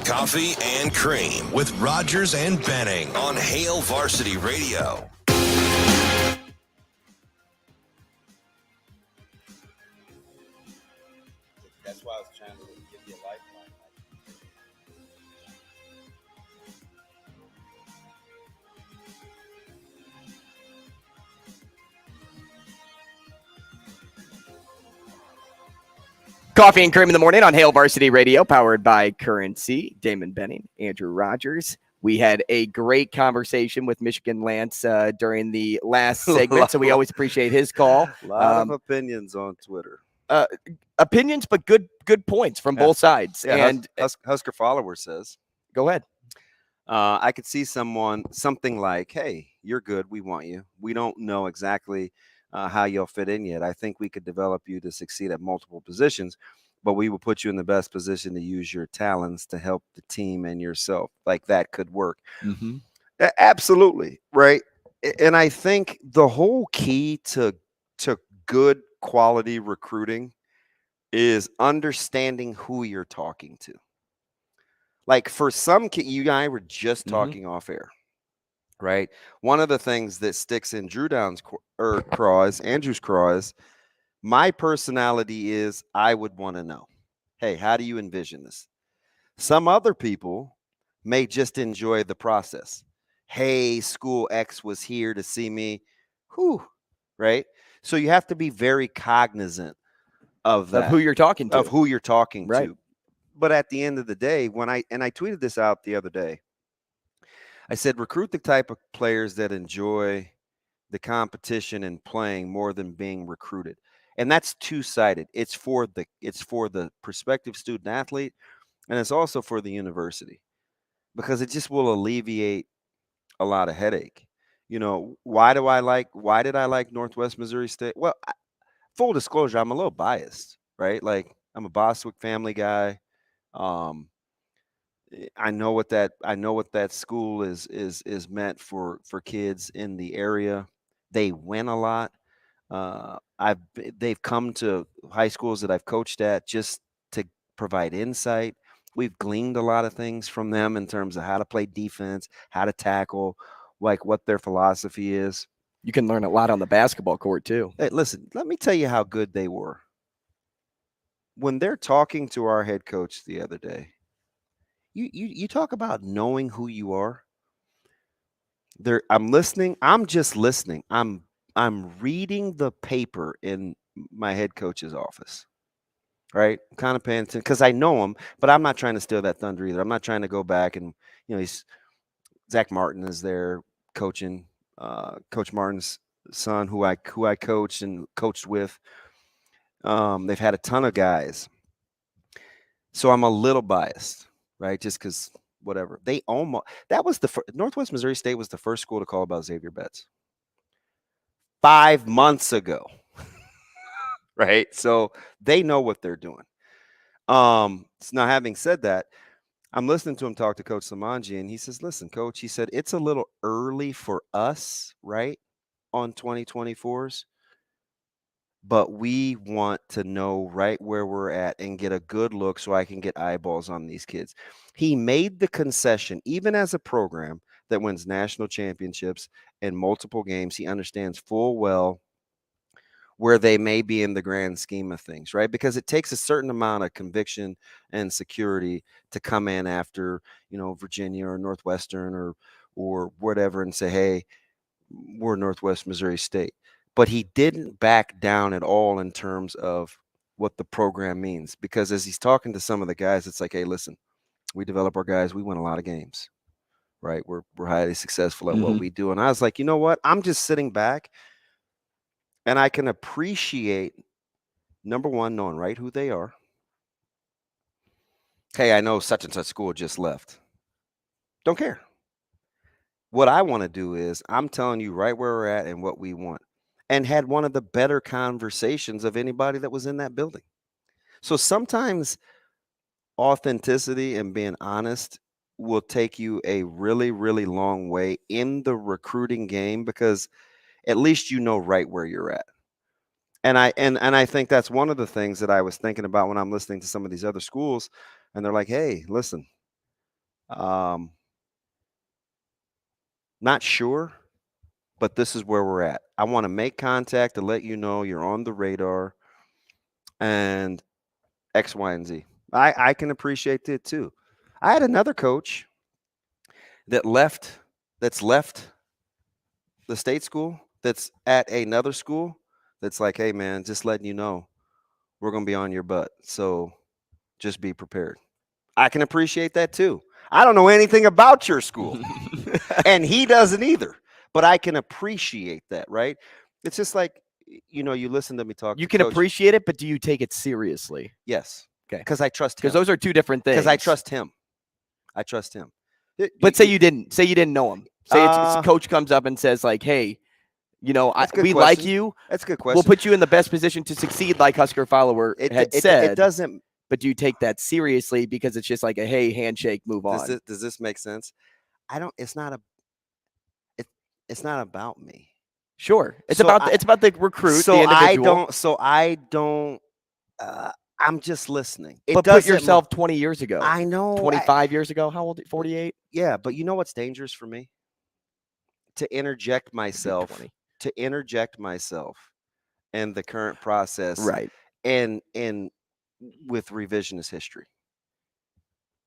Coffee and Cream with Rogers and Benning on Hail Varsity Radio. That's why I was trying to give you a lifeline. Coffee and Cream in the morning on Hail Varsity Radio, powered by Currency. Damon Benning, Andrew Rogers. We had a great conversation with Michigan Lance during the last segment, so we always appreciate his call. A lot of opinions on Twitter. Opinions, but good points from both sides. Yeah, and Husker follower says, go ahead. I could see something like, hey, you're good. We want you. We don't know exactly how you'll fit in yet. I think we could develop you to succeed at multiple positions, but we will put you in the best position to use your talents to help the team and yourself. Like that could work. Mm-hmm. Absolutely. Right. And I think the whole key to good quality recruiting is understanding who you're talking to. Like for some kids, you and I were just talking off air, right? One of the things that sticks in Andrew's craw is my personality is I would want to know, hey, how do you envision this? Some other people may just enjoy the process. Hey, school X was here to see me. Whew, right? So you have to be very cognizant of that. Of who you're talking to. Right. But at the end of the day, when I tweeted this out the other day, I said, recruit the type of players that enjoy the competition and playing more than being recruited. And that's two-sided. It's for the prospective student athlete, and it's also for the university, because it just will alleviate a lot of headache. You know, why did I like Northwest Missouri State? Well, full disclosure, I'm a little biased, right? Like I'm a Bostwick family guy. I know what that school is meant for kids in the area. They win a lot. They've come to high schools that I've coached at just to provide insight. We've gleaned a lot of things from them in terms of how to play defense, how to tackle, like what their philosophy is. You can learn a lot on the basketball court too. Hey, listen, let me tell you how good they were. When they're talking to our head coach the other day, you talk about knowing who you are. I'm listening. I'm just listening. I'm reading the paper in my head coach's office. right? I'm kind of paying attention because I know him, but I'm not trying to steal that thunder either. I'm not trying to go back and, he's Zach Martin is there coaching, Coach Martin's son, who I coached and coached with. They've had a ton of guys, so I'm a little biased, right? Just because whatever they almost that was Northwest Missouri State was the first school to call about Xavier Betts 5 months ago, right? So they know what they're doing. So now, having said that, I'm listening to him talk to Coach Samanji, and he says, "Listen, Coach," he said, "it's a little early for us, right, on 2024s, but we want to know right where we're at and get a good look so I can get eyeballs on these kids." He made the concession, even as a program that wins national championships and multiple games, he understands full well where they may be in the grand scheme of things, right? Because it takes a certain amount of conviction and security to come in after, Virginia or Northwestern or whatever and say, "Hey, we're Northwest Missouri State." But he didn't back down at all in terms of what the program means. Because as he's talking to some of the guys, it's like, "Hey, listen, we develop our guys. We win a lot of games, right? We're highly successful at what we do." And I was like, you know what? I'm just sitting back and I can appreciate, number one, knowing right who they are. Hey, I know such and such school just left. Don't care. What I want to do is I'm telling you right where we're at and what we want. And had one of the better conversations of anybody that was in that building. So sometimes authenticity and being honest will take you a really, really long way in the recruiting game, because at least you know right where you're at. And I think that's one of the things that I was thinking about when I'm listening to some of these other schools, and they're like, "Hey, listen, not sure, but this is where we're at. I want to make contact to let you know you're on the radar and X, Y, and Z." I can appreciate it too. I had another coach that's left the state school, that's at another school, that's like, "Hey, man, just letting you know, we're going to be on your butt. So just be prepared." I can appreciate that too. I don't know anything about your school, and he doesn't either, but I can appreciate that, right? It's just like, you listen to me talk. You can appreciate it, but do you take it seriously? Yes. Okay. Because I trust him. Because those are two different things. Because I trust him. But say you didn't know him. Say it's coach comes up and says like, "Hey, we like you. That's a good question. We'll put you in the best position to succeed," like Husker follower had said. It doesn't. But do you take that seriously because it's just like a, "Hey, handshake, move on"? Does this make sense? I don't. It's not about me. Sure, it's about the recruit. So the individual. I don't. I'm just listening. But put yourself 20 years ago. I know. 25 years ago. How old? 48. Yeah, but you know what's dangerous for me? To interject myself. In the current process, right? And with revisionist history,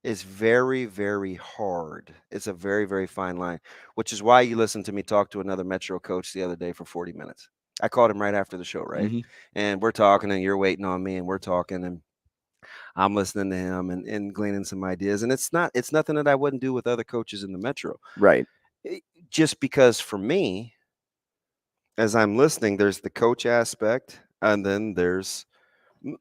is very, very hard. It's a very, very fine line, which is why you listened to me talk to another Metro coach the other day for 40 minutes. I called him right after the show, right? And we're talking, and you're waiting on me, and we're talking, and I'm listening to him and gleaning some ideas. And it's nothing that I wouldn't do with other coaches in the Metro. Right. Just because for me, as I'm listening, there's the coach aspect, and then there's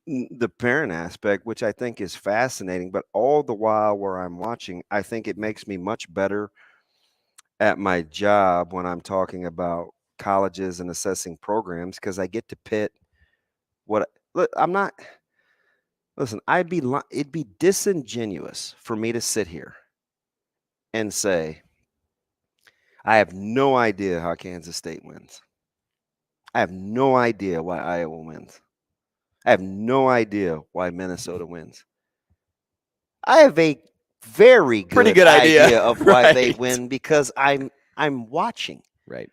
the parent aspect, which I think is fascinating. But all the while where I'm watching, I think it makes me much better at my job when I'm talking about colleges and assessing programs, because I get to pit it'd be disingenuous for me to sit here and say, I have no idea how Kansas State wins. I have no idea why Iowa wins. I have no idea why Minnesota wins. I have a very good idea of why they win, because I'm watching. Right.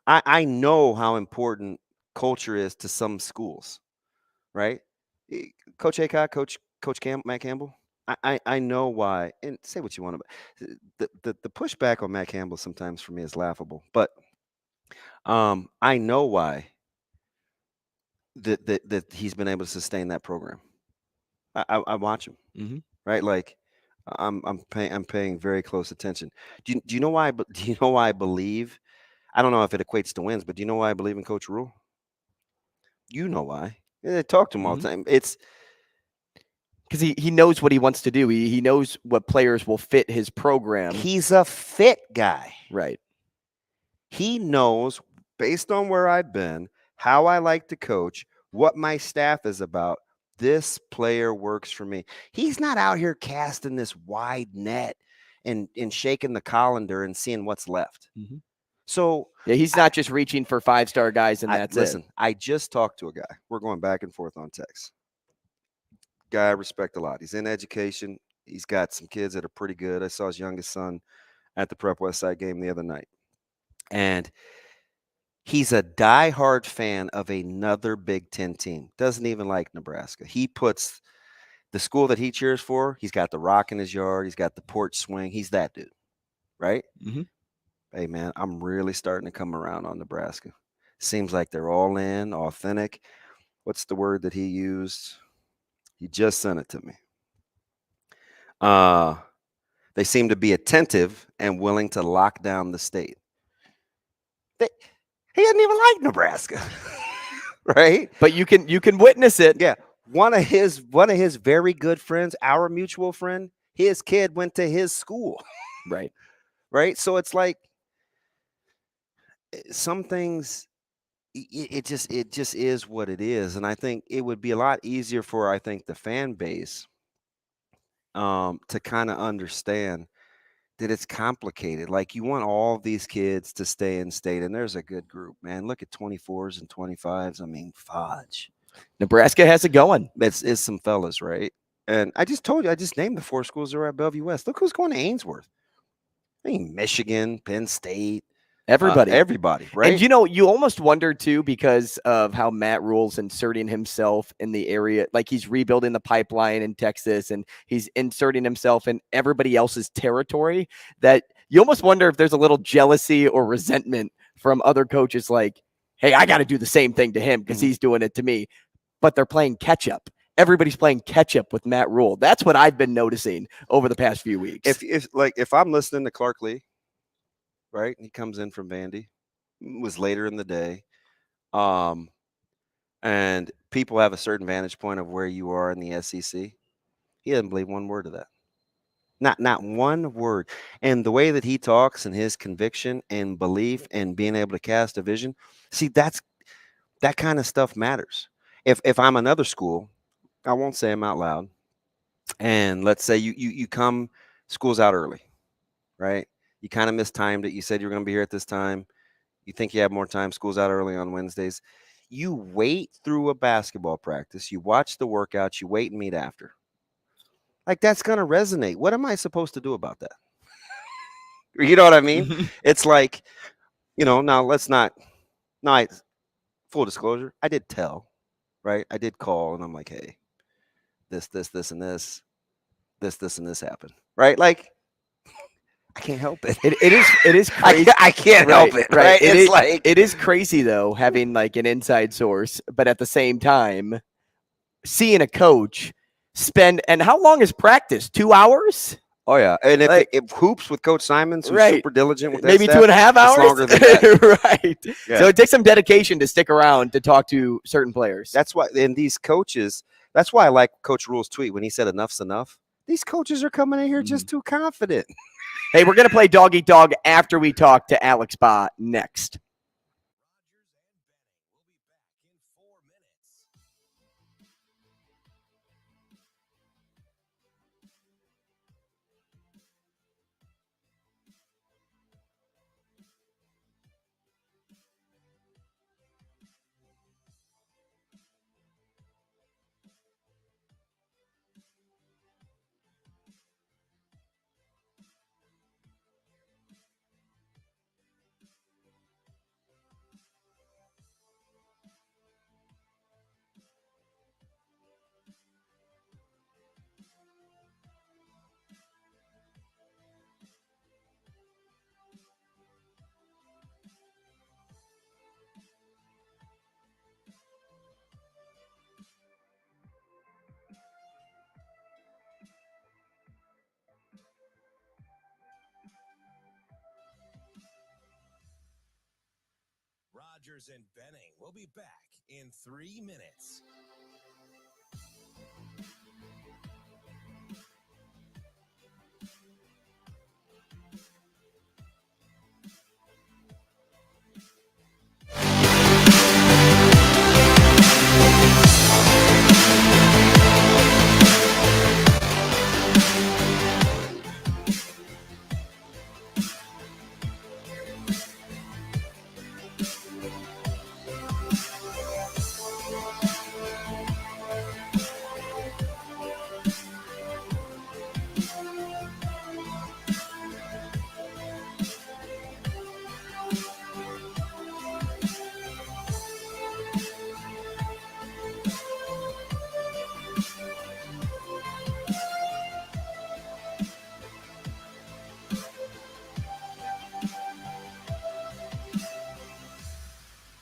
I know how important culture is to some schools, right? Coach Aycock, Coach Matt Campbell. I know why, and say what you want about the pushback on Matt Campbell sometimes for me is laughable, but I know why that he's been able to sustain that program. I watch him, Mhm. right? Like I'm paying very close attention. Do you know why? Do you know why I believe? I don't know if it equates to wins, but do you know why I believe in Coach Rule? You know why? I talk to him all the time. It's because he knows what he wants to do. He knows what players will fit his program. he's a fit guy. Right. He knows, based on where I've been, how I like to coach, what my staff is about. This player works for me. He's not out here casting this wide net and shaking the colander and seeing what's left. Mhm. So Yeah, he's not just reaching for 5-star guys and that's listen, it. I just talked to a guy. We're going back and forth on text. Guy I respect a lot. He's in education. He's got some kids that are pretty good. I saw his youngest son at the Prep Westside game the other night. And he's a diehard fan of another Big Ten team. Doesn't even like Nebraska. He puts the school that he cheers for, he's got the rock in his yard. He's got the porch swing. He's that dude, right? Mhm. Hey, man, I'm really starting to come around on Nebraska. Seems like they're all in, authentic. What's the word that he used? He just sent it to me. They seem to be attentive and willing to lock down the state. He doesn't even like Nebraska, right? But you can witness it. Yeah, one of his very good friends, our mutual friend, his kid went to his school, Right. right? So it's like some things. It just is what it is, and I think it would be a lot easier for the fan base to kind of understand that it's complicated. Like you want all these kids to stay in state, and there's a good group, man. Look at 24s and 25s. I mean, fudge. Nebraska has it going. It's some fellas, right? And I just told you, I just named the 4 schools that are at Bellevue West. Look who's going to Ainsworth. I mean, Michigan, Penn State, everybody, right? And you almost wonder too, because of how Matt Rule's inserting himself in the area, like he's rebuilding the pipeline in Texas and he's inserting himself in everybody else's territory, that you almost wonder if there's a little jealousy or resentment from other coaches like, hey, I got to do the same thing to him because he's doing it to me. But they're playing catch up. Everybody's playing catch up with Matt Rule. That's what I've been noticing over the past few weeks. If I'm listening to Clark Lee, right? He comes in from Vandy, was later in the day. And people have a certain vantage point of where you are in the SEC. He doesn't believe one word of that. Not one word. And the way that he talks and his conviction and belief and being able to cast a vision, see, that kind of stuff matters. If I'm another school, I won't say them out loud. And let's say you come, school's out early, right? You kind of mistimed it. You said you're going to be here at this time. You think you have more time. School's out early on Wednesdays. You wait through a basketball practice. You watch the workouts. You wait and meet after. Like, that's going to resonate. What am I supposed to do about that? You know what I mean? It's like, now let's not, full disclosure, I did tell, right? I did call and I'm like, hey, this, and this and this happened, right? Like, I can't help it. It is crazy. I can't help it, right? It is crazy though, having like an inside source, but at the same time, seeing a coach spend, and how long is practice? 2 hours? Oh yeah, and if hoops with Coach Simons, who's super diligent with that maybe staff, 2.5 hours, it's longer than that. right? Yeah. So it takes some dedication to stick around to talk to certain players. That's why, and these coaches. That's why I like Coach Rule's tweet when he said "enough's enough." These coaches are coming in here just too confident. Hey, we're gonna play Dog Eat Dog after we talk to Alex Bahe next. Rogers and Benning will be back in 3 minutes.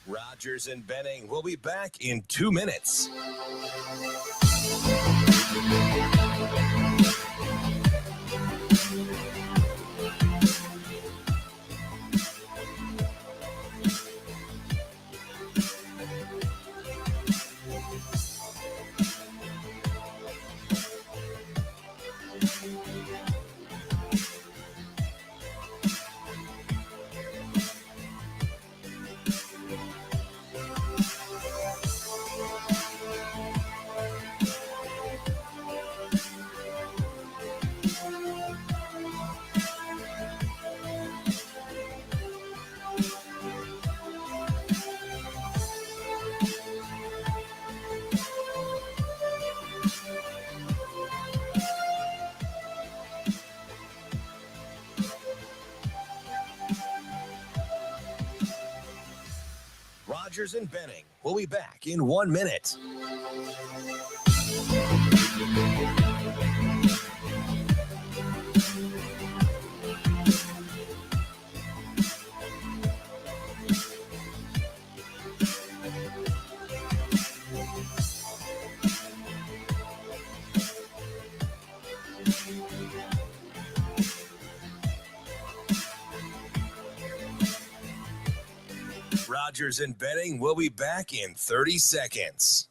Rogers and Benning will be back in 2 minutes. Rogers and Benning will be back in 1 minute. Rogers and Benning will be back in 30 seconds.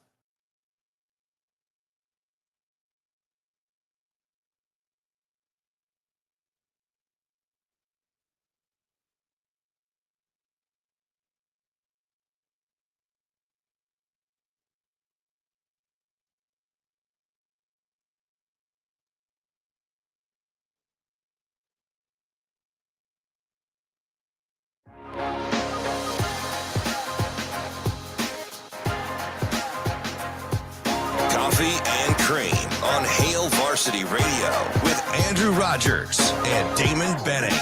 Coffee and Cream on Hail Varsity Radio with Andrew Rogers and Damon Benning.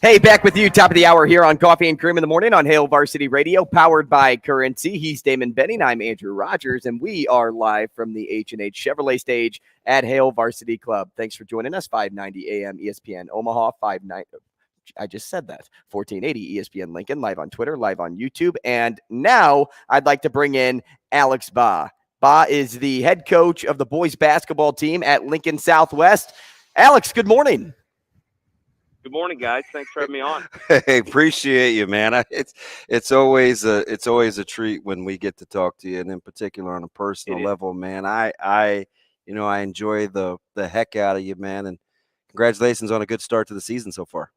Hey, back with you, top of the hour here on Coffee and Cream in the Morning on Hail Varsity Radio, powered by Currency. He's Damon Benning. I'm Andrew Rogers, and we are live from the H&H Chevrolet stage at Hail Varsity Club. Thanks for joining us, 590 AM ESPN Omaha, 590. I just said that. 1480 ESPN Lincoln, live on Twitter, live on YouTube. And now I'd like to bring in Alex Bahe. Bahe is the head coach of the boys basketball team at Lincoln Southwest. Alex, good morning. Good morning, guys. Thanks for having me on. Hey, appreciate you, man. It's always a treat when we get to talk to you, and in particular on a personal level, man. I enjoy the heck out of you, man, and congratulations on a good start to the season so far.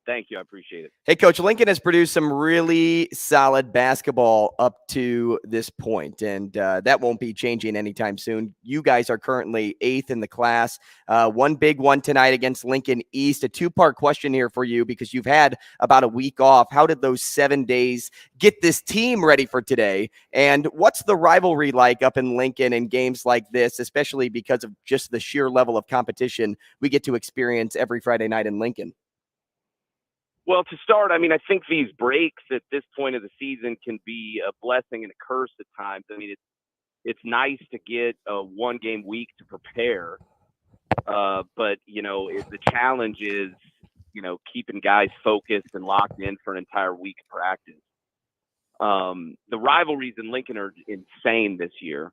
Thank you. I appreciate it. Hey, Coach, Lincoln has produced some really solid basketball up to this point, and that won't be changing anytime soon. You guys are currently 8th in the class. One big one tonight against Lincoln East. A two-part question here for you because you've had about a week off. How did those 7 days get this team ready for today? And what's the rivalry like up in Lincoln in games like this, especially because of just the sheer level of competition we get to experience every Friday night in Lincoln? Well, to start, I mean, I think these breaks at this point of the season can be a blessing and a curse at times. I mean, it's nice to get a one-game week to prepare, but, the challenge is, keeping guys focused and locked in for an entire week of practice. The rivalries in Lincoln are insane this year.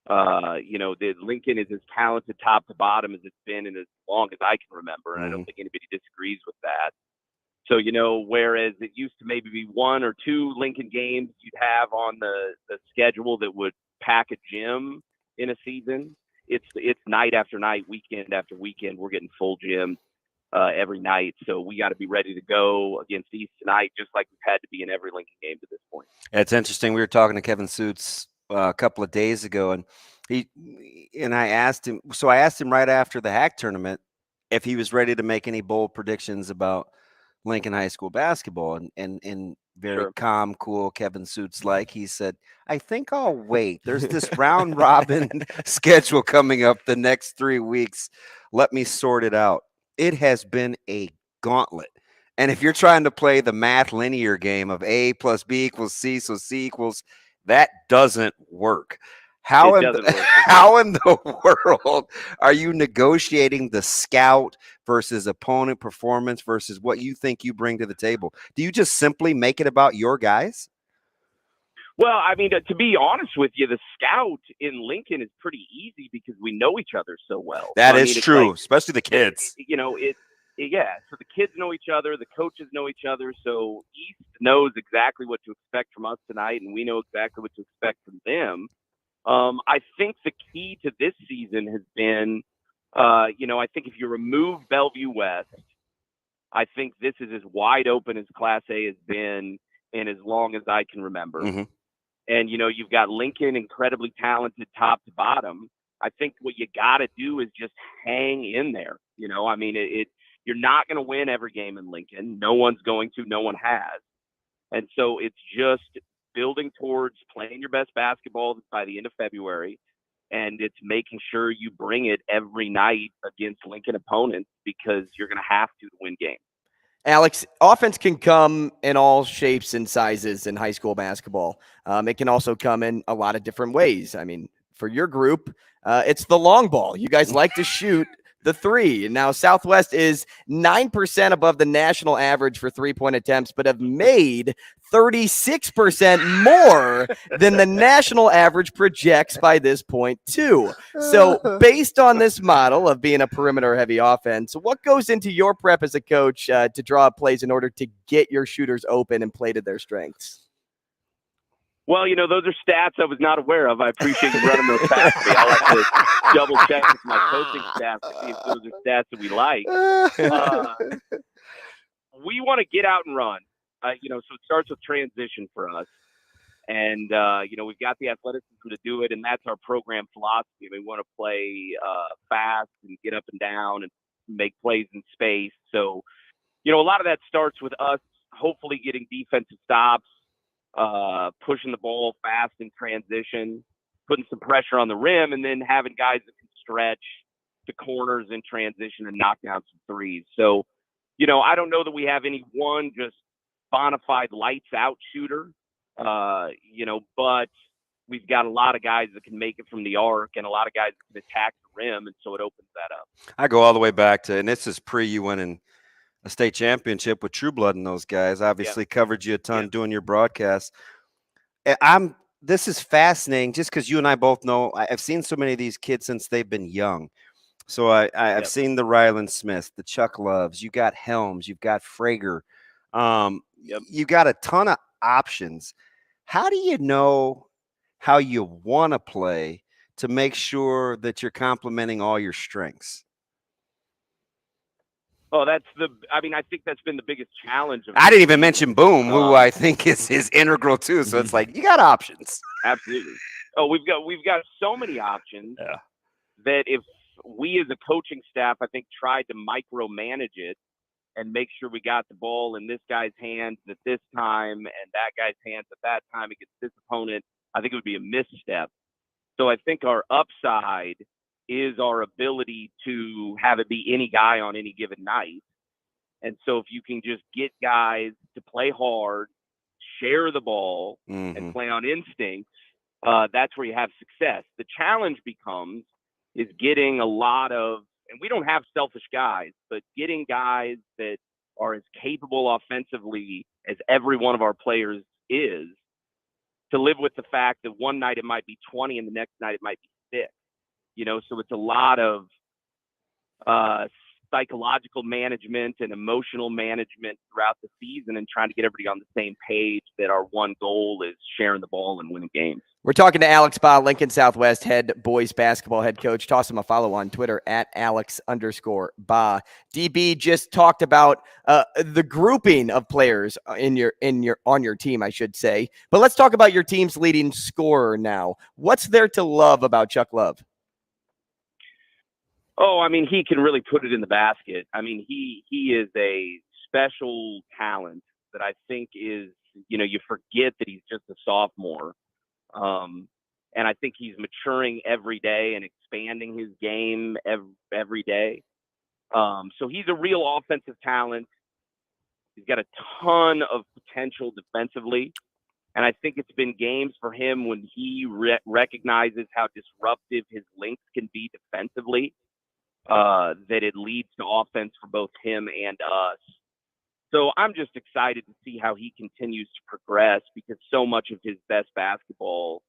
The Lincoln is as talented top to bottom as it's been in as long as I can remember, and I don't think anybody disagrees with that. So, whereas it used to maybe be 1 or 2 Lincoln games you'd have on the schedule that would pack a gym in a season, it's night after night, weekend after weekend. We're getting full gyms every night. So we got to be ready to go against East tonight, just like we've had to be in every Lincoln game to this point. It's interesting. We were talking to Kevin Suits a couple of days ago, and I asked him. So I asked him right after the Hack tournament if he was ready to make any bold predictions about Lincoln High School basketball, and very calm, cool Kevin Suits he said, I think I'll wait. There's this round robin schedule coming up the next 3 weeks. Let me sort it out. It has been a gauntlet. And if you're trying to play the math linear game of A plus B equals C, so C equals, that doesn't work. How in the world are you negotiating the scout versus opponent performance versus what you think you bring to the table? Do you just simply make it about your guys? Well, I mean, to be honest with you, the scout in Lincoln is pretty easy because we know each other so well. That is true, especially the kids. So the kids know each other, the coaches know each other, so East knows exactly what to expect from us tonight, and we know exactly what to expect from them. I think the key to this season has been, I think if you remove Bellevue West, I think this is as wide open as Class A has been in as long as I can remember. Mm-hmm. And, you've got Lincoln, incredibly talented top to bottom. I think what you got to do is just hang in there. You're not going to win every game in Lincoln. No one's going to. No one has. And so it's just building towards playing your best basketball by the end of February, and it's making sure you bring it every night against Lincoln opponents because you're going to have to win games. Alex, offense can come in all shapes and sizes in high school basketball. It can also come in a lot of different ways. I mean, for your group, it's the long ball. You guys like to shoot the three. Now, Southwest is 9% above the national average for three-point attempts, but have made 36% more than the national average projects by this point, too. So based on this model of being a perimeter-heavy offense, what goes into your prep as a coach to draw up plays in order to get your shooters open and play to their strengths? Well, those are stats I was not aware of. I appreciate you running those past me. I'll have to double check with my coaching staff to see if those are stats that we like. We want to get out and run. So it starts with transition for us. And, we've got the athleticism to do it, and that's our program philosophy. We want to play fast and get up and down and make plays in space. So, a lot of that starts with us hopefully getting defensive stops, pushing the ball fast in transition, putting some pressure on the rim, and then having guys that can stretch the corners in transition and knock down some threes. So, I don't know that we have any one just bona fide lights out shooter, but we've got a lot of guys that can make it from the arc and a lot of guys that can attack the rim, and so it opens that up. I go all the way back to, and this is pre you winning a state championship with True Blood and those guys. Obviously covered you a ton doing your broadcast. This is fascinating just because you and I both know I've seen so many of these kids since they've been young. So I've seen the Ryland Smith, the Chuck Loves, you got Helms, you've got Frager. You got a ton of options. How do you know how you want to play to make sure that you're complementing all your strengths? Oh, I think that's been the biggest challenge. I didn't even mention Boom, who I think is integral too. So it's like, you got options. Absolutely. Oh, we've got so many options that if we as a coaching staff, I think, tried to micromanage it and make sure we got the ball in this guy's hands at this time and that guy's hands at that time against this opponent, I think it would be a misstep. So I think our upside is our ability to have it be any guy on any given night. And so if you can just get guys to play hard, share the ball, and play on instinct, that's where you have success. The challenge is getting a lot of, and we don't have selfish guys, but getting guys that are as capable offensively as every one of our players is, to live with the fact that one night it might be 20 and the next night it might be 6. So it's a lot of psychological management and emotional management throughout the season and trying to get everybody on the same page that our one goal is sharing the ball and winning games. We're talking to Alex Bahe, Lincoln Southwest head boys basketball head coach. Toss him a follow on Twitter at Alex_Bahe. DB just talked about the grouping of players on your team, I should say. But let's talk about your team's leading scorer now. What's there to love about Chuck Love? Oh, I mean, he can really put it in the basket. I mean, he is a special talent that I think is, you forget that he's just a sophomore. And I think he's maturing every day and expanding his game every day. So he's a real offensive talent. He's got a ton of potential defensively. And I think it's been games for him when he recognizes how disruptive his length can be defensively, that it leads to offense for both him and us. So I'm just excited to see how he continues to progress because so much of his best basketball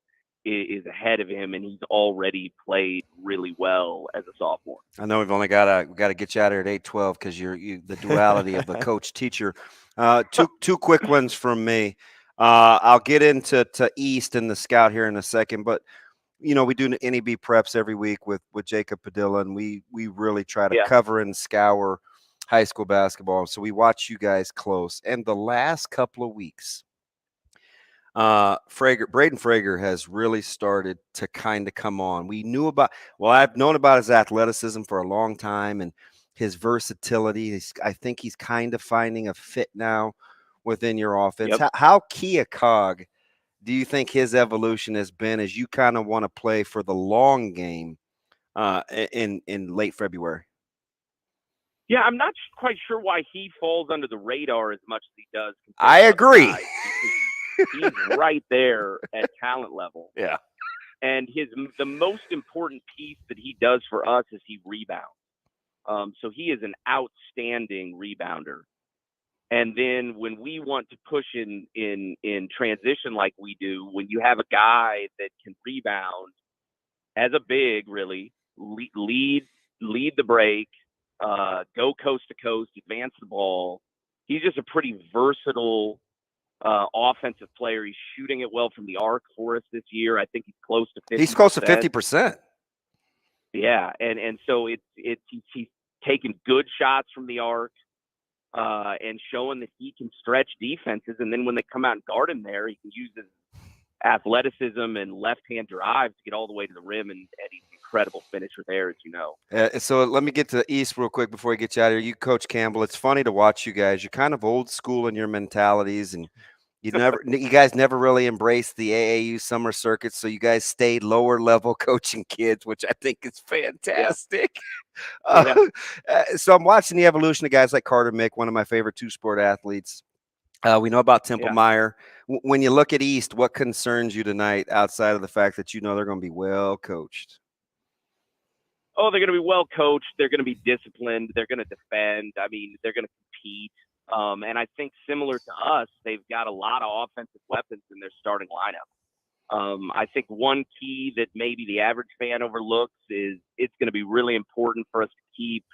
is ahead of him, and he's already played really well as a sophomore. I know we've only got to get you out of here at 8:12 because you're the duality of the coach teacher. Two quick ones from me. I'll get into East and the scout here in a second, but we do NEB preps every week with Jacob Padilla, and we really try to cover and scour high school basketball. So we watch you guys close. And the last couple of weeks, Braden Frager has really started to kind of come on. I've known about his athleticism for a long time and his versatility. I think he's kind of finding a fit now within your offense. Yep. How key a cog do you think his evolution has been as you kind of want to play for the long game in late February? Yeah, I'm not quite sure why he falls under the radar as much as he does. I agree. He's right there at talent level. Yeah. And the most important piece that he does for us is he rebounds. So he is an outstanding rebounder. And then when we want to push in transition like we do, when you have a guy that can rebound as a big, really lead the break, go coast to coast, advance the ball. He's just a pretty versatile offensive player. He's shooting it well from the arc for us this year. I think he's close to 50%. He's close to 50%. Yeah, and so he's taking good shots from the arc. And showing that he can stretch defenses, and then when they come out and guard him there, he can use his athleticism and left-hand drive to get all the way to the rim, and he's an incredible finisher there, as you know. So let me get to the East real quick before we get you out of here. You, Coach Campbell, it's funny to watch you guys. You're kind of old school in your mentalities, and you guys never really embraced the AAU summer circuit, so you guys stayed lower level coaching kids, which I think is fantastic. So I'm watching the evolution of guys like Carter Mick, one of my favorite two-sport athletes. We know about Temple Meyer. When you look at East, what concerns you tonight outside of the fact that they're going to be well coached? Oh, they're going to be well coached. They're going to be disciplined. They're going to defend. I mean, they're going to compete. And I think similar to us, they've got a lot of offensive weapons in their starting lineup. I think one key that maybe the average fan overlooks is it's going to be really important for us to keep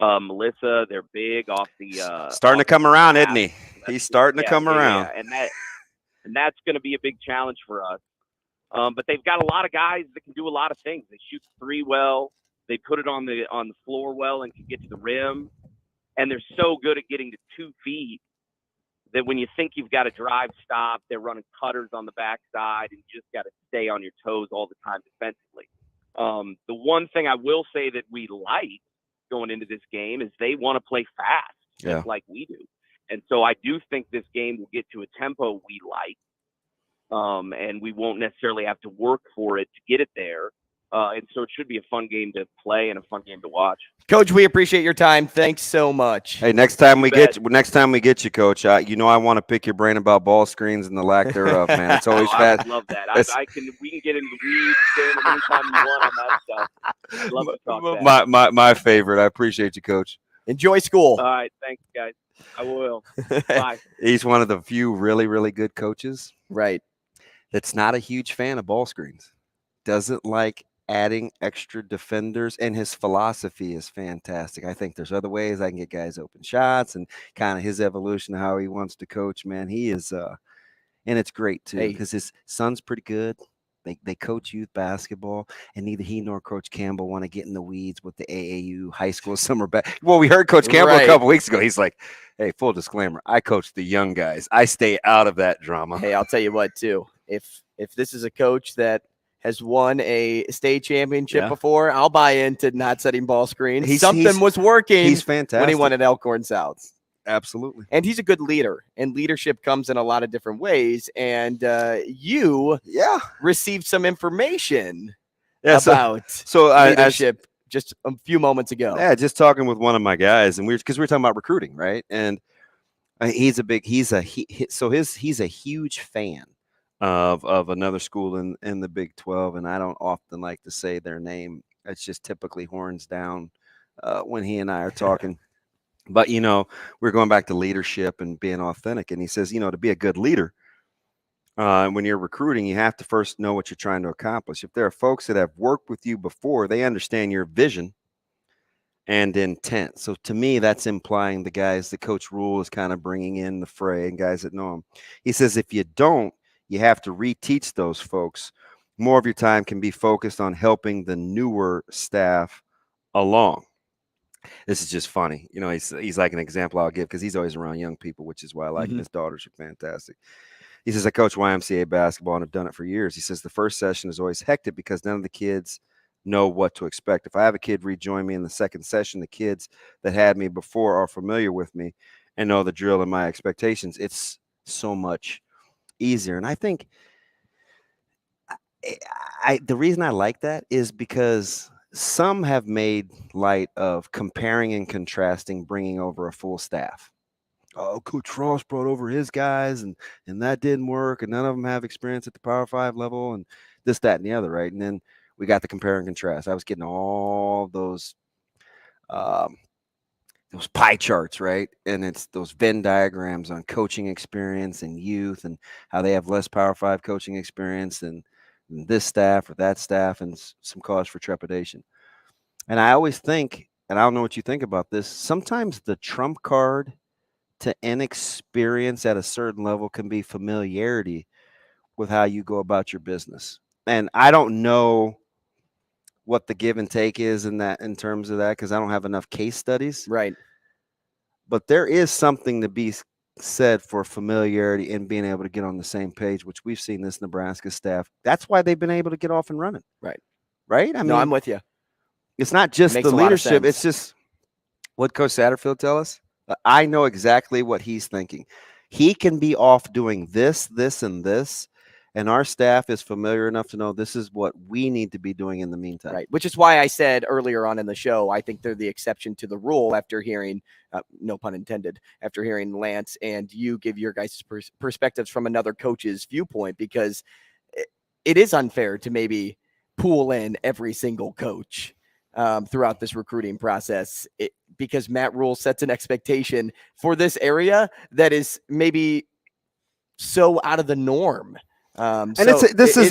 Melissa, they're big, off the starting to come around, isn't he? He's starting to come around. Yeah. And that's going to be a big challenge for us. But they've got a lot of guys that can do a lot of things. They shoot the three well. They put it on the floor well and can get to the rim. And they're so good at getting to 2 feet that when you think you've got a drive stop, they're running cutters on the backside, and you just got to stay on your toes all the time defensively. The one thing I will say that we like going into this game is they want to play fast, just like we do. And so I do think this game will get to a tempo we like, and we won't necessarily have to work for it to get it there. And so it should be a fun game to play and a fun game to watch. Coach, we appreciate your time. Thanks so much. Hey, next time we get you, Coach, I want to pick your brain about ball screens and the lack thereof, man. It's always fast. I love that. We can get into the weeds anytime you want on that stuff. I'd love to talk that. My favorite. I appreciate you, Coach. Enjoy school. All right, thanks, guys. I will. Bye. He's one of the few really, really good coaches, right, that's not a huge fan of ball screens. Doesn't like adding extra defenders, and his philosophy is fantastic. I think there's other ways I can get guys open shots, and kind of his evolution of how he wants to coach, man. He is and it's great too, Hey. because his son's pretty good. They coach youth basketball, and neither he nor Coach Campbell want to get in the weeds with the AAU high school summer back. Well, we heard Coach Campbell a couple weeks ago. He's like, "Hey, full disclaimer, I coach the young guys. I stay out of that drama." Hey, I'll tell you what, too. If this is a coach that has won a state championship before, I'll buy into not setting ball screens. Something was working. He's fantastic when he won at Elkhorn South. Absolutely. And he's a good leader, and leadership comes in a lot of different ways. And you received some information about leadership just a few moments ago. Yeah, just talking with one of my guys, and because we were talking about recruiting, right? And he's a huge fan of another school in the Big 12, and I don't often like to say their name. It's just typically horns down when he and I are talking. But, we're going back to leadership and being authentic. And he says, to be a good leader, when you're recruiting, you have to first know what you're trying to accomplish. If there are folks that have worked with you before, they understand your vision and intent. So to me, that's implying the guys that Coach Rule is kind of bringing in the fray, and guys that know him. He says, if you don't, you have to reteach those folks. More of your time can be focused on helping the newer staff along. This is just funny. He's like an example I'll give, because he's always around young people, which is why I like him. His daughters are fantastic. He says, I coach YMCA basketball and have done it for years. He says the first session is always hectic because none of the kids know what to expect. If I have a kid rejoin me in the second session, the kids that had me before are familiar with me and know the drill and my expectations. It's so much easier. And I think the reason I like that is because some have made light of comparing and contrasting, bringing over a full staff. Oh, Coach Frost brought over his guys, and that didn't work, and none of them have experience at the Power 5 level, and this, that, and the other, right? And then we got the compare and contrast. I was getting all those pie charts, right? And it's those Venn diagrams on coaching experience and youth, and how they have less Power 5 coaching experience than this staff or that staff, and some cause for trepidation. And I always think, and I don't know what you think about this, sometimes the trump card to inexperience at a certain level can be familiarity with how you go about your business. And I don't know what the give and take is in terms of that, because I don't have enough case studies. Right. But there is something to be said for familiarity and being able to get on the same page, which we've seen this Nebraska staff. That's why they've been able to get off and running. Right. Right? I mean, I'm with you. It's not just the leadership. It's just what Coach Satterfield tell us. I know exactly what he's thinking. He can be off doing this, this, and this, and our staff is familiar enough to know this is what we need to be doing in the meantime. Right, which is why I said earlier on in the show, I think they're the exception to the rule after hearing, no pun intended, after hearing Lance and you give your guys' perspectives from another coach's viewpoint, because it is unfair to maybe pool in every single coach throughout this recruiting process, because Matt Rule sets an expectation for this area that is maybe so out of the norm. And this is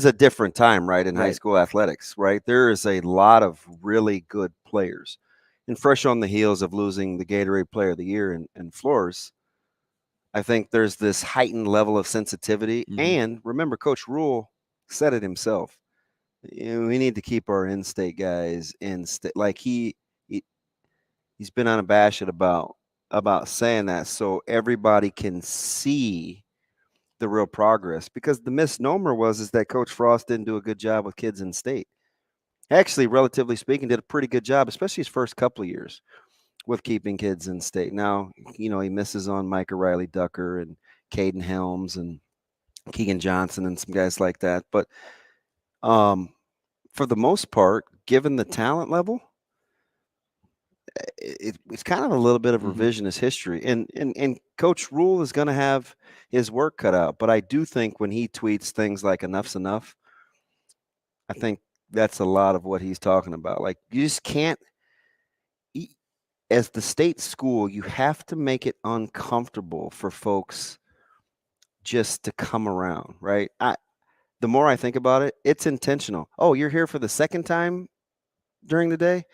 a different time, right? In high school athletics, right? There is a lot of really good players, and fresh on the heels of losing the Gatorade Player of the Year in Flores, I think there's this heightened level of sensitivity. Mm-hmm. And remember, Coach Rule said it himself. We need to keep our in-state guys in-state. Like he's been unabashed about saying that, so everybody can see the real progress, because the misnomer is that Coach Frost didn't do a good job with kids in state. Actually, relatively speaking, did a pretty good job, especially his first couple of years, with keeping kids in state. Now, he misses on Micah Riley Ducker and Caden Helms and Keegan Johnson and some guys like that. But for the most part, given the talent level, it's kind of a little bit of revisionist history, and Coach Rule is going to have his work cut out. But I do think when he tweets things like "enough's enough," I think that's a lot of what he's talking about. Like, you just can't, as the state school, you have to make it uncomfortable for folks just to come around, right? the more I think about it, it's intentional. Oh, you're here for the second time during the day?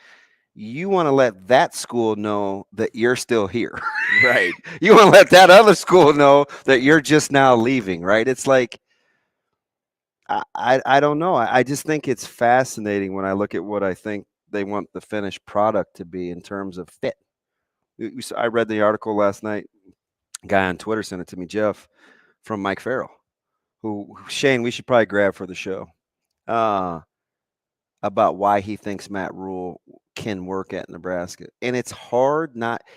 You want to let that school know that you're still here. Right. You want to let that other school know that you're just now leaving, right? It's like, I don't know. I just think it's fascinating when I look at what I think they want the finished product to be in terms of fit. I read the article last night. A guy on Twitter sent it to me, Jeff, from Mike Farrell, who Shane, we should probably grab for the show, about why he thinks Matt Rule can work at Nebraska. And it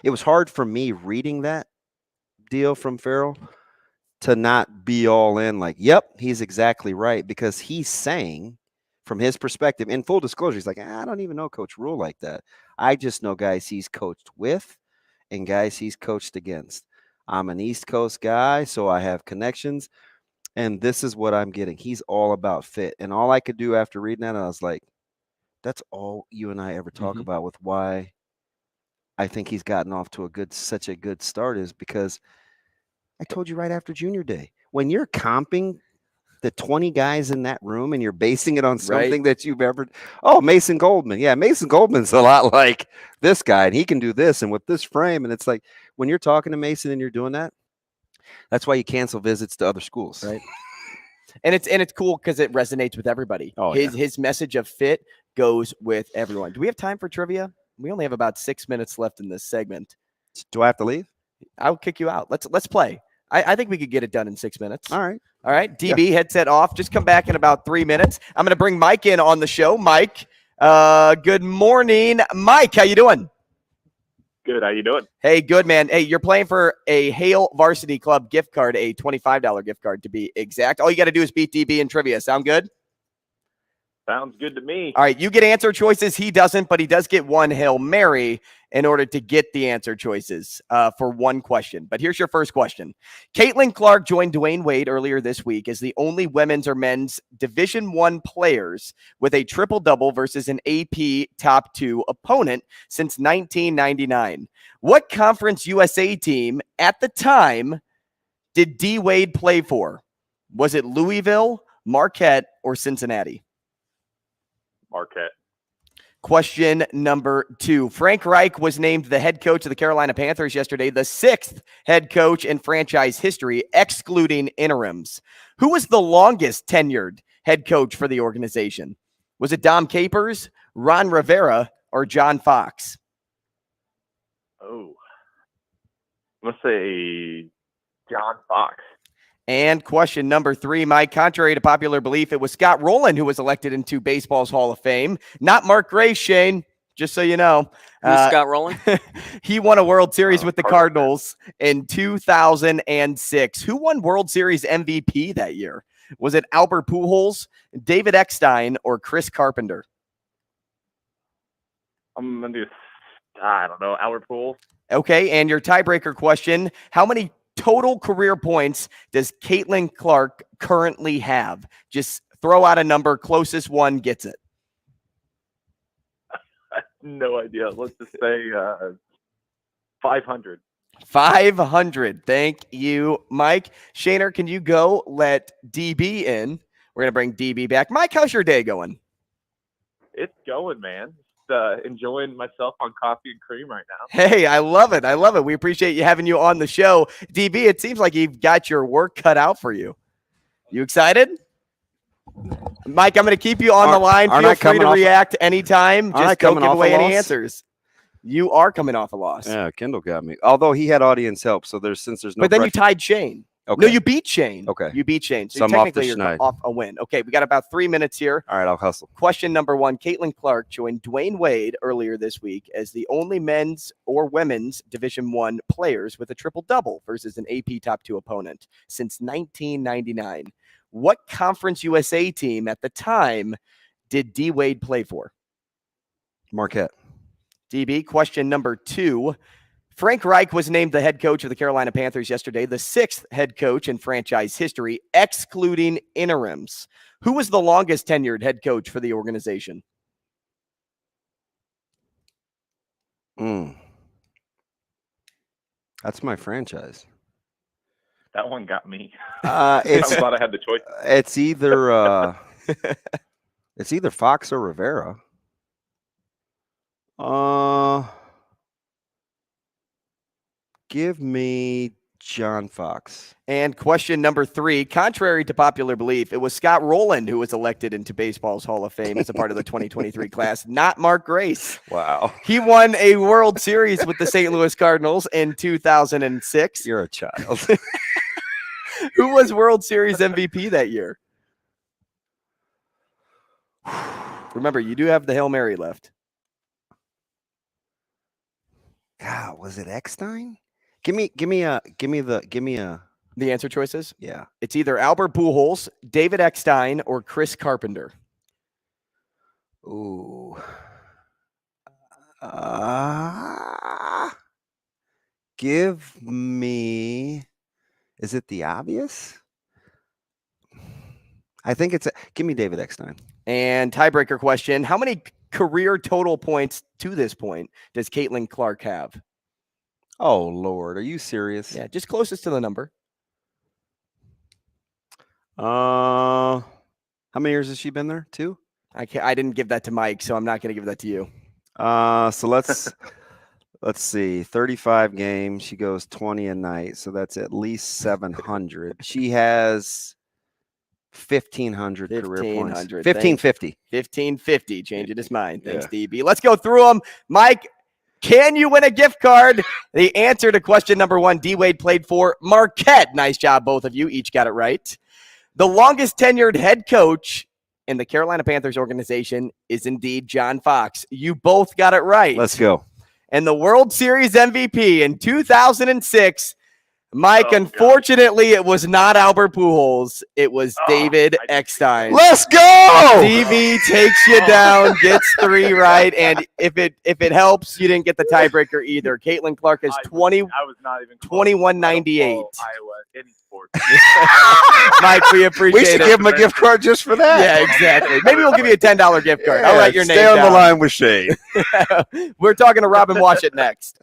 was hard for me reading that deal from Farrell to not be all in like, yep, he's exactly right, because he's saying from his perspective, in full disclosure, he's like, I don't even know Coach Rule like that. I just know guys he's coached with and guys he's coached against. I'm an East Coast guy, so I have connections, and this is what I'm getting. He's all about fit. And all I could do after reading that, I was like, that's all you and I ever talk about with why I think he's gotten off to such a good start, is because I told you right after junior day, when you're comping the 20 guys in that room and you're basing it on something that you've ever, Mason Goldman. Yeah, Mason Goldman's a lot like this guy, and he can do this and with this frame. And it's like, when you're talking to Mason and you're doing that, that's why you cancel visits to other schools. Right. And it's cool because it resonates with everybody. Oh, his message of fit goes with everyone. Do we have time for trivia? We only have about 6 minutes left in this segment. Do I have to leave? I'll kick you out. Let's play. I think we could get it done in 6 minutes. All right. DB, headset off. Just come back in about 3 minutes. I'm going to bring Mike in on the show. Mike, good morning. Mike, how you doing? Good. How you doing? Hey, good, man. Hey, you're playing for a Hale Varsity Club gift card, a $25 gift card to be exact. All you got to do is beat DB in trivia. Sound good? Sounds good to me. All right, you get answer choices. He doesn't, but he does get one Hail Mary in order to get the answer choices for one question. But here's your first question. Caitlin Clark joined Dwayne Wade earlier this week as the only women's or men's Division I players with a triple-double versus an AP top 2 opponent since 1999. What Conference USA team at the time did D. Wade play for? Was it Louisville, Marquette, or Cincinnati? Marquette. Question number 2. Frank Reich was named the head coach of the Carolina Panthers yesterday, the 6th head coach in franchise history, excluding interims. Who was the longest tenured head coach for the organization? Was it Dom Capers, Ron Rivera, or John Fox? Oh, I'm going to say John Fox. And question number 3, Mike, contrary to popular belief, it was Scott Rowland who was elected into baseball's Hall of Fame, not Mark Grace, Shane, just so you know. Who's Scott Rowland? He won a World Series with the Cardinals in 2006. Who won World Series MVP that year? Was it Albert Pujols, David Eckstein, or Chris Carpenter? I'm going to do, I don't know, Albert Pujols. Okay, and your tiebreaker question, how many total career points does Caitlin Clark currently have? Just throw out a number. Closest one gets it. No idea. Let's just say 500. 500. Thank you, Mike. Shaner, can you go let DB in? We're going to bring DB back. Mike, how's your day going? It's going, man. Enjoying myself on coffee and cream right now. Hey, I love it. I love it. We appreciate having you on the show. DB, it seems like you've got your work cut out for you. You excited? Mike, I'm going to keep you on the line. Feel free to react anytime. Just don't give away any answers. You are coming off a loss. Yeah, Kendall got me. Although he had audience help, so there's no But then you tied Shane. Okay. No, you beat Shane. Okay. You beat Shane. So I'm technically off the you're schneid. off a win. Okay, we got about 3 minutes here. All right, I'll hustle. Question number 1. Caitlin Clark joined Dwayne Wade earlier this week as the only men's or women's Division I players with a triple-double versus an AP top 2 opponent since 1999. What Conference USA team at the time did D. Wade play for? Marquette. DB, question number 2. Frank Reich was named the head coach of the Carolina Panthers yesterday, the 6th head coach in franchise history, excluding interims. Who was the longest tenured head coach for the organization? That's my franchise. That one got me. It's I'm glad I had the choice. it's either Fox or Rivera. Give me John Fox. And question number 3, contrary to popular belief, it was Scott Rowland who was elected into baseball's Hall of Fame as a part of the 2023 class, not Mark Grace. Wow. He won a World Series with the St. Louis Cardinals in 2006. You're a child. Who was World Series MVP that year? Remember, you do have the Hail Mary left. God, was it Eckstein? Give me the answer choices. Yeah. It's either Albert Pujols, David Eckstein, or Chris Carpenter. Ooh. Give me. Is it the obvious? I think give me David Eckstein. And tiebreaker question: how many career total points to this point does Caitlin Clark have? Oh Lord, are you serious? Yeah, just closest to the number. How many years has she been there? 2? I didn't give that to Mike, so I'm not going to give that to you. So let's see. 35 games. She goes 20 a night, so that's at least 700. She has 1,500 career points. 1,550. 1,550. Changing his mind. Thanks, DB. Let's go through them. Mike, can you win a gift card? The answer to question number 1, D-Wade played for Marquette. Nice job, both of you. Each got it right. The longest tenured head coach in the Carolina Panthers organization is indeed John Fox. You both got it right. Let's go. And the World Series MVP in 2006, Mike, unfortunately, it was not Albert Pujols. It was David Eckstein. Let's go! DV takes you down, gets 3 right, and if it helps, you didn't get the tiebreaker either. Caitlin Clark is 2198. Iowa any sport. Mike, we appreciate it. We should give him a gift card just for that. Yeah, exactly. Maybe we'll give you a $10 gift card. I'll write your name down. Stay on down. the line with Shane. We're talking to Robin Washut next.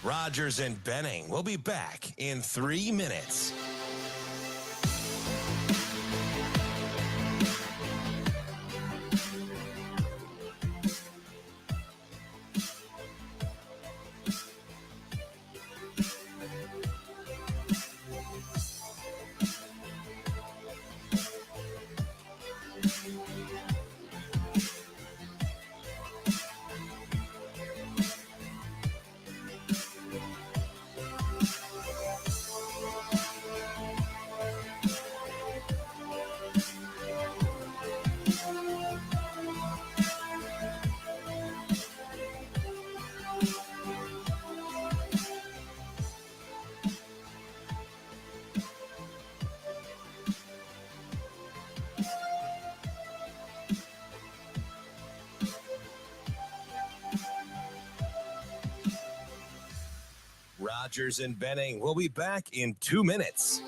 Rogers and Benning will be back in 3 minutes. Rogers and Benning will be back in 2 minutes.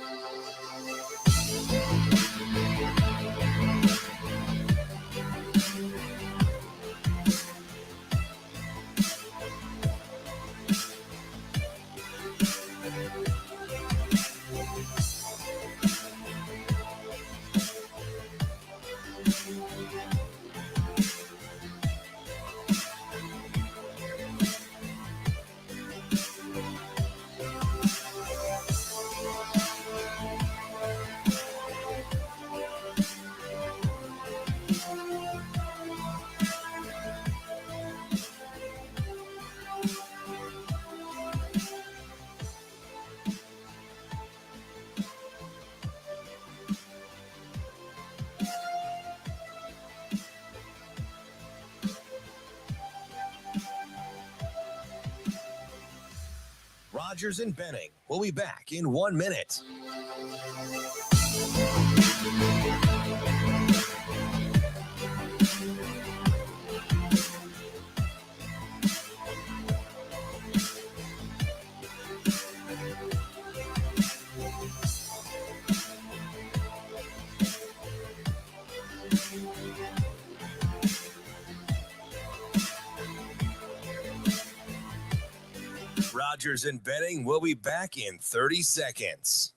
Rogers and Benning. We'll be back in 1 minute. Rogers and Benning will be back in 30 seconds.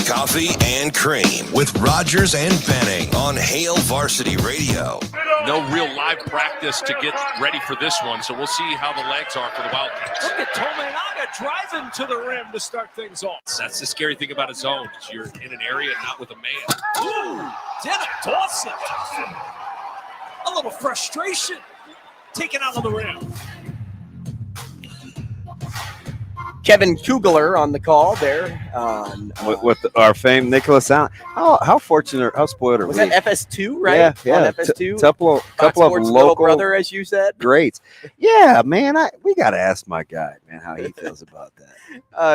Coffee and Cream with Rogers and Benning on Hail Varsity Radio. No real live practice to get ready for this one, so we'll see how the legs are for the Wildcats. Look at Tominaga driving to the rim to start things off. That's the scary thing about a zone. Is you're in an area not with a man. Ooh, Jenna Dawson. A little frustration taken out of the rim. Kevin Kugler on the call there. With our famed Nicholas Allen. How fortunate, how spoiled are Was we? that FS2, right? Yeah. On FS2? Couple of Sports local little brother, as you said. greats. Yeah, man. We got to ask my guy, man, how he feels about that.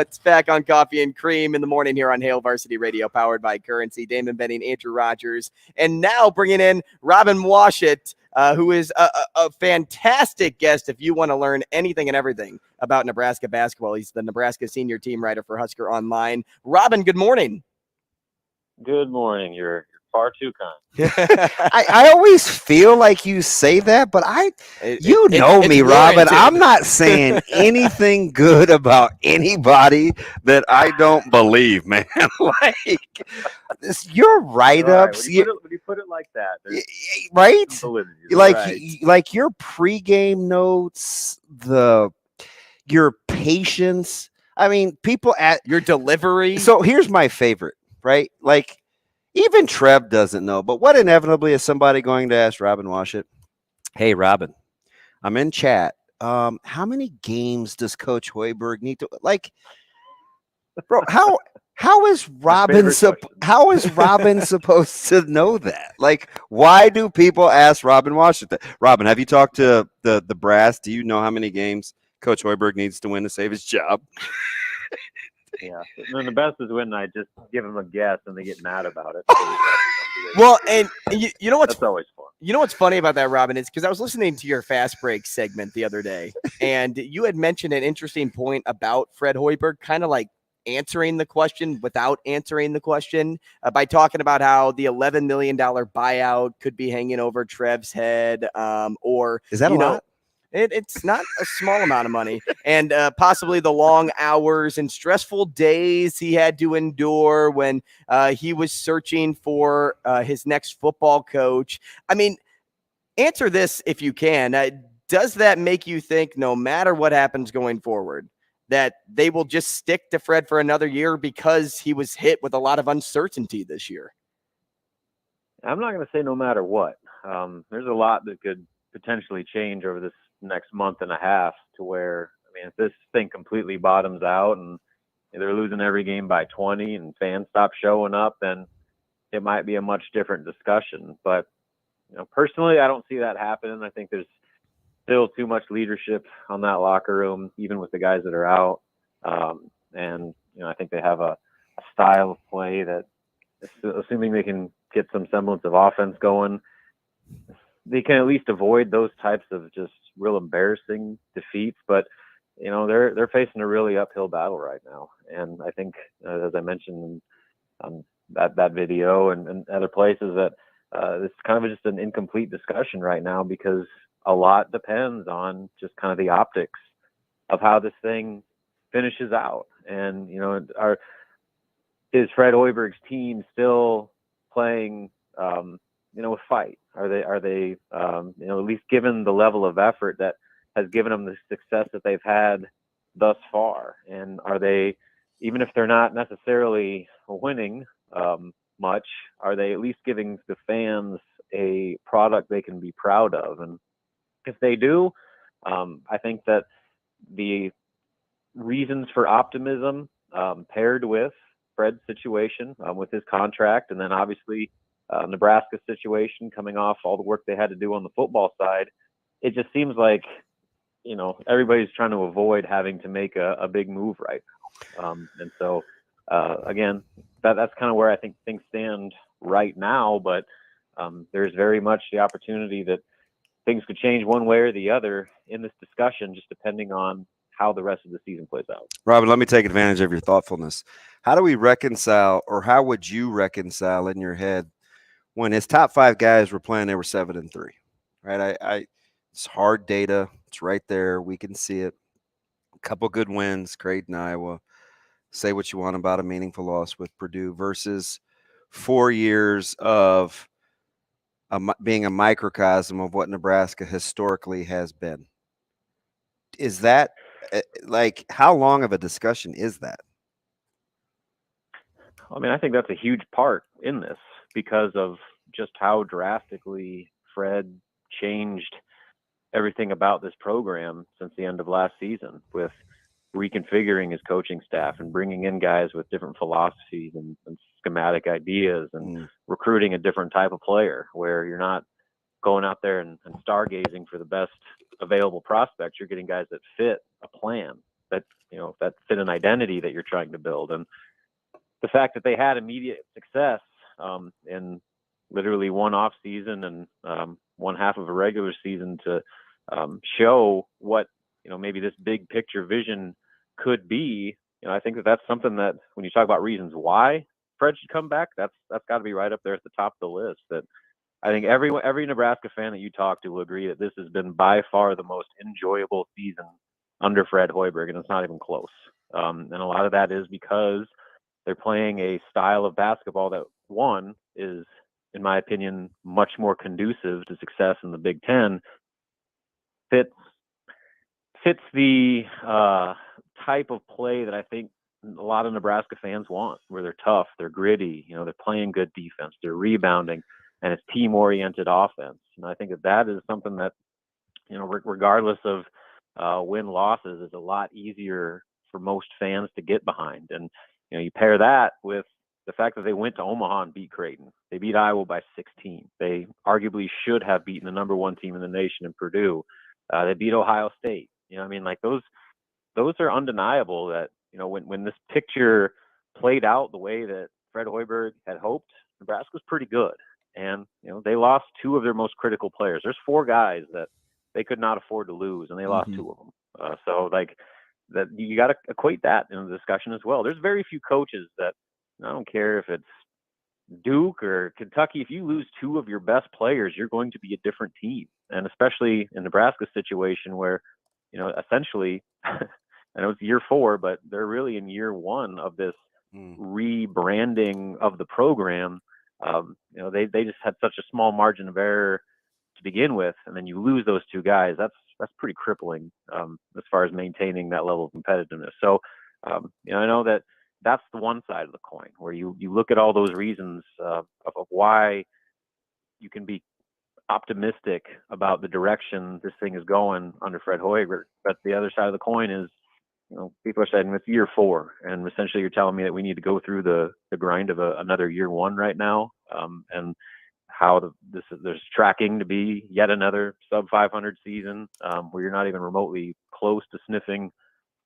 It's back on Coffee and Cream in the morning here on Hail Varsity Radio, powered by Currency. Damon Benning, Andrew Rogers, and now bringing in Robin Washut, who is a fantastic guest if you want to learn anything and everything about Nebraska basketball. He's the Nebraska senior team writer for Husker Online. Robin, good morning. Good morning. You're far too kind. I always feel like you say that, but you know me, Robin. I'm not saying anything good about anybody that I don't believe, man. Like your write-ups, right. When you put it like that, right? Right. Like your pregame notes, your patience. I mean, people at your delivery. So here's my favorite, right? Like, even Trev doesn't know, but what inevitably is somebody going to ask Robin Washut? Hey, Robin, I'm in chat. How many games does Coach Hoiberg need to like? Bro, how is Robin supposed to know that? Like, why do people ask Robin Washut that? Robin, have you talked to the brass? Do you know how many games Coach Hoiberg needs to win to save his job? Yeah. And the best is when I just give them a guess and they get mad about it. Well, and you know what's that's always fun. You know what's funny about that, Robin, is because I was listening to your Fast Break segment the other day, and you had mentioned an interesting point about Fred Hoiberg, kind of like answering the question without answering the question by talking about how the $11 million buyout could be hanging over Trev's head, or is that a lot? It's not a small amount of money, and possibly the long hours and stressful days he had to endure when he was searching for his next football coach. I mean, answer this if you can. Does that make you think no matter what happens going forward, that they will just stick to Fred for another year because he was hit with a lot of uncertainty this year? I'm not going to say no matter what. There's a lot that could potentially change over this next month and a half to where, I mean, if this thing completely bottoms out and they're losing every game by 20 and fans stop showing up, then it might be a much different discussion. But, you know, personally, I don't see that happening. I think there's still too much leadership on that locker room, even with the guys that are out. And I think they have a style of play that, assuming they can get some semblance of offense going, they can at least avoid those types of just real embarrassing defeats. But they're facing a really uphill battle right now, and I think, as I mentioned on that video and other places, that it's kind of just an incomplete discussion right now, because a lot depends on just kind of the optics of how this thing finishes out. And is Fred Hoiberg's team still playing with fight? Are they at least given the level of effort that has given them the success that they've had thus far? And are they, even if they're not necessarily winning much, are they at least giving the fans a product they can be proud of? And if they do, I think that the reasons for optimism, paired with Fred's situation with his contract, and then obviously Nebraska's situation coming off all the work they had to do on the football side, it just seems like everybody's trying to avoid having to make a big move right now. And so again, that's kind of where I think things stand right now. But there's very much the opportunity that things could change one way or the other in this discussion, just depending on how the rest of the season plays out. Robin, let me take advantage of your thoughtfulness. How do we reconcile, or how would you reconcile in your head when his top 5 guys were playing, they were 7-3, right? It's hard data. It's right there. We can see it. A couple good wins, Creighton, Iowa. Say what you want about a meaningful loss with Purdue versus 4 years of being a microcosm of what Nebraska historically has been. Is that how long of a discussion is that? I mean, I think that's a huge part in this, because of just how drastically Fred changed everything about this program since the end of last season, with reconfiguring his coaching staff and bringing in guys with different philosophies and schematic ideas, and recruiting a different type of player, where you're not going out there and stargazing for the best available prospects. You're getting guys that fit a plan, that fit an identity that you're trying to build. And the fact that they had immediate success in literally one off season and one half of a regular season to show what maybe this big picture vision could be. I think that's something that, when you talk about reasons why Fred should come back, that's got to be right up there at the top of the list. That I think every Nebraska fan that you talk to will agree that this has been by far the most enjoyable season under Fred Hoiberg, and it's not even close. And a lot of that is because they're playing a style of basketball that, one, is, in my opinion, much more conducive to success in the Big Ten, fits the type of play that I think a lot of Nebraska fans want, where they're tough, they're gritty, they're playing good defense, they're rebounding, and it's team-oriented offense. And I think that is something that, regardless of win-losses, is a lot easier for most fans to get behind. And you pair that with the fact that they went to Omaha and beat Creighton. They beat Iowa by 16. They arguably should have beaten the number 1 team in the nation in Purdue. They beat Ohio State. Those are undeniable. That when this picture played out the way that Fred Hoiberg had hoped, Nebraska was pretty good. And they lost 2 of their most critical players. There's 4 guys that they could not afford to lose, and they lost 2 of them. So that you got to equate that in the discussion as well. There's very few coaches that, I don't care if it's Duke or Kentucky, if you lose 2 of your best players, you're going to be a different team. And especially in Nebraska's situation, where essentially, I know it's year 4, but they're really in year 1 of this rebranding of the program. They just had such a small margin of error to begin with, and then you lose those 2 guys. That's pretty crippling as far as maintaining that level of competitiveness. So I know that's the one side of the coin, where you look at all those reasons of why you can be optimistic about the direction this thing is going under Fred Hoiberg. But the other side of the coin is, people are saying it's year 4, and essentially you're telling me that we need to go through the grind of another year 1 right now. And how there's tracking to be yet another sub 500 season where you're not even remotely close to sniffing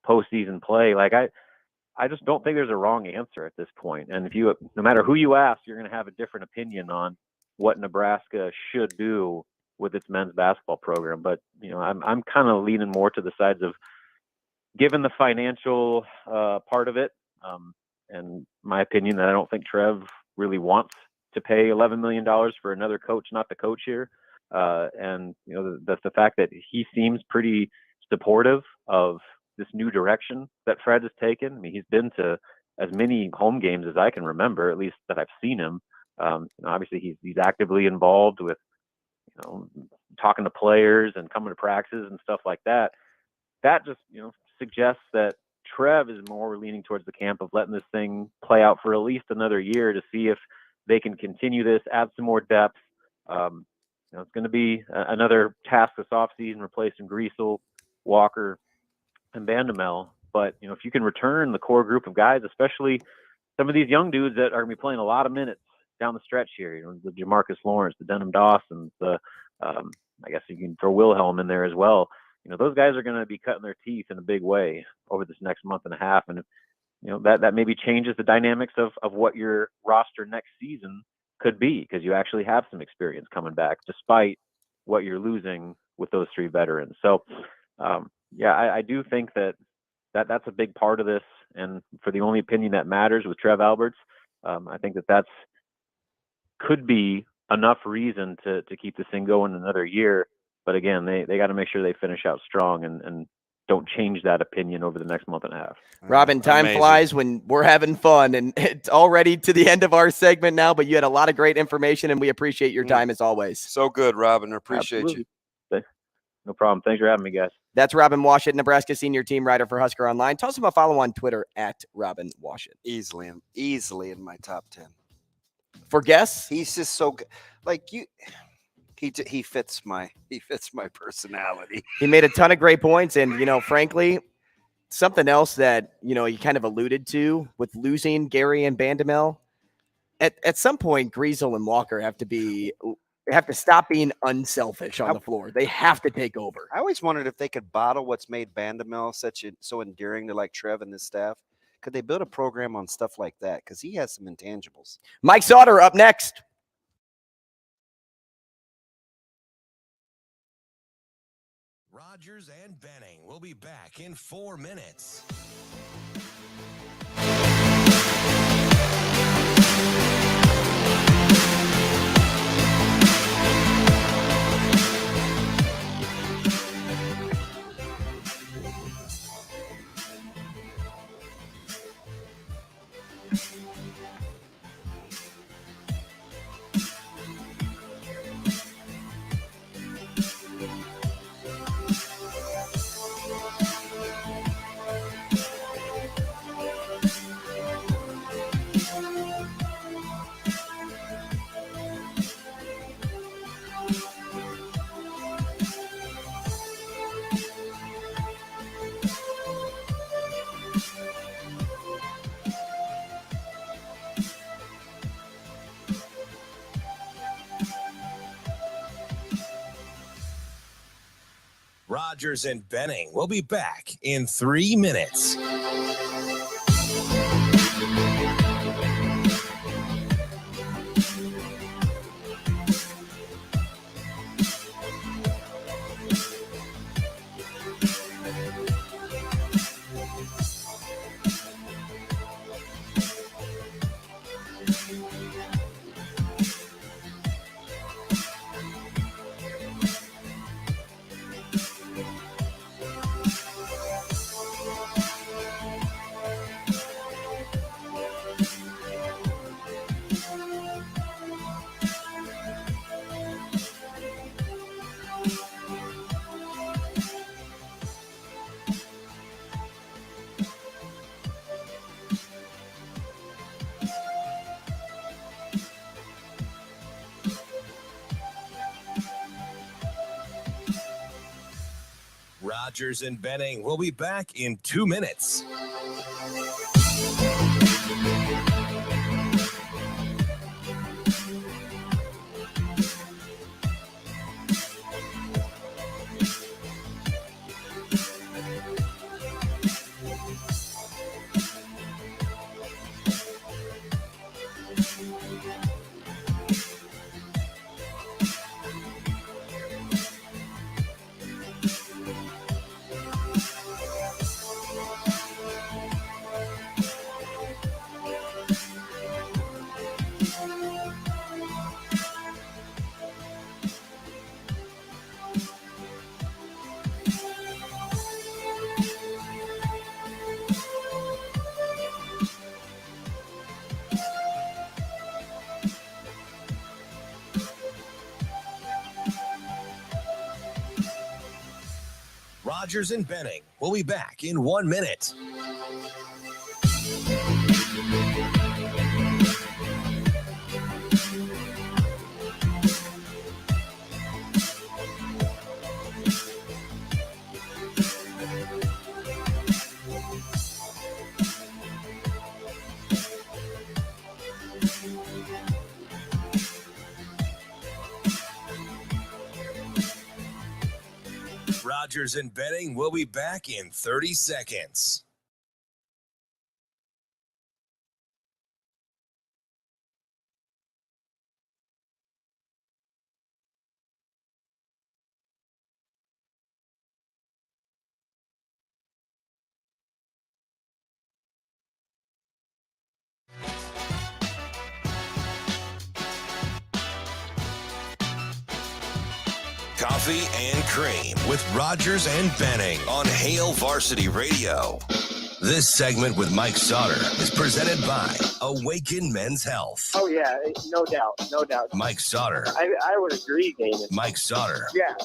postseason play. Like I just don't think there's a wrong answer at this point. And no matter who you ask, you're going to have a different opinion on what Nebraska should do with its men's basketball program. But, I'm kind of leaning more to the sides of, given the financial part of it, and my opinion that I don't think Trev really wants to pay $11 million for another coach, not the coach here. And, the fact that he seems pretty supportive of this new direction that Fred has taken. I mean, he's been to as many home games as I can remember, at least that I've seen him. Obviously he's actively involved with, talking to players and coming to practices and stuff like that. That just, suggests that Trev is more leaning towards the camp of letting this thing play out for at least another year to see if they can continue this, add some more depth. It's going to be another task this offseason, replacing Griesel, Walker, and Bandamel. But, if you can return the core group of guys, especially some of these young dudes that are going to be playing a lot of minutes down the stretch here, the Jamarcus Lawrence, the Denham Dawsons, I guess you can throw Wilhelm in there as well. Those guys are going to be cutting their teeth in a big way over this next month and a half. And, that maybe changes the dynamics of what your roster next season could be, because you actually have some experience coming back despite what you're losing with those three veterans. So, I do think that's a big part of this. And for the only opinion that matters with Trev Alberts, I think that's could be enough reason to keep this thing going another year. But again, they got to make sure they finish out strong and don't change that opinion over the next month and a half. Robin, time flies when we're having fun, and it's already to the end of our segment now, but you had a lot of great information, and we appreciate your time as always. So good, Robin. Appreciate Absolutely. you. No problem. Thanks for having me, guys. That's Robin Washut, Nebraska senior team writer for Husker Online. Toss him a follow on Twitter at Robin Washut. Easily in my top 10. For guests? He's just so good. Like you... He fits my personality. He made a ton of great points, and frankly, something else that he kind of alluded to with losing Gary and Bandamel. At some point, Griesel and Walker have to stop being unselfish on the floor. They have to take over. I always wondered if they could bottle what's made Bandamel so endearing to like Trev and his staff. Could they build a program on stuff like that? Because he has some intangibles. Mike Sautter up next. Rogers and Benning will be back in 4 minutes. Rogers and Benning will be back in 3 minutes. Rogers and Benning will be back in 2 minutes. Rogers and Benning. We'll be back in 1 minute. Rogers and Benning will be back in 30 seconds. Coffee and Cream with Rogers and Benning on Hail Varsity Radio. This segment with Mike Sautter is presented by Awaken Men's Health. Oh, yeah, no doubt, no doubt. Mike Sautter. I would agree, Damon. Mike Sautter. Yeah.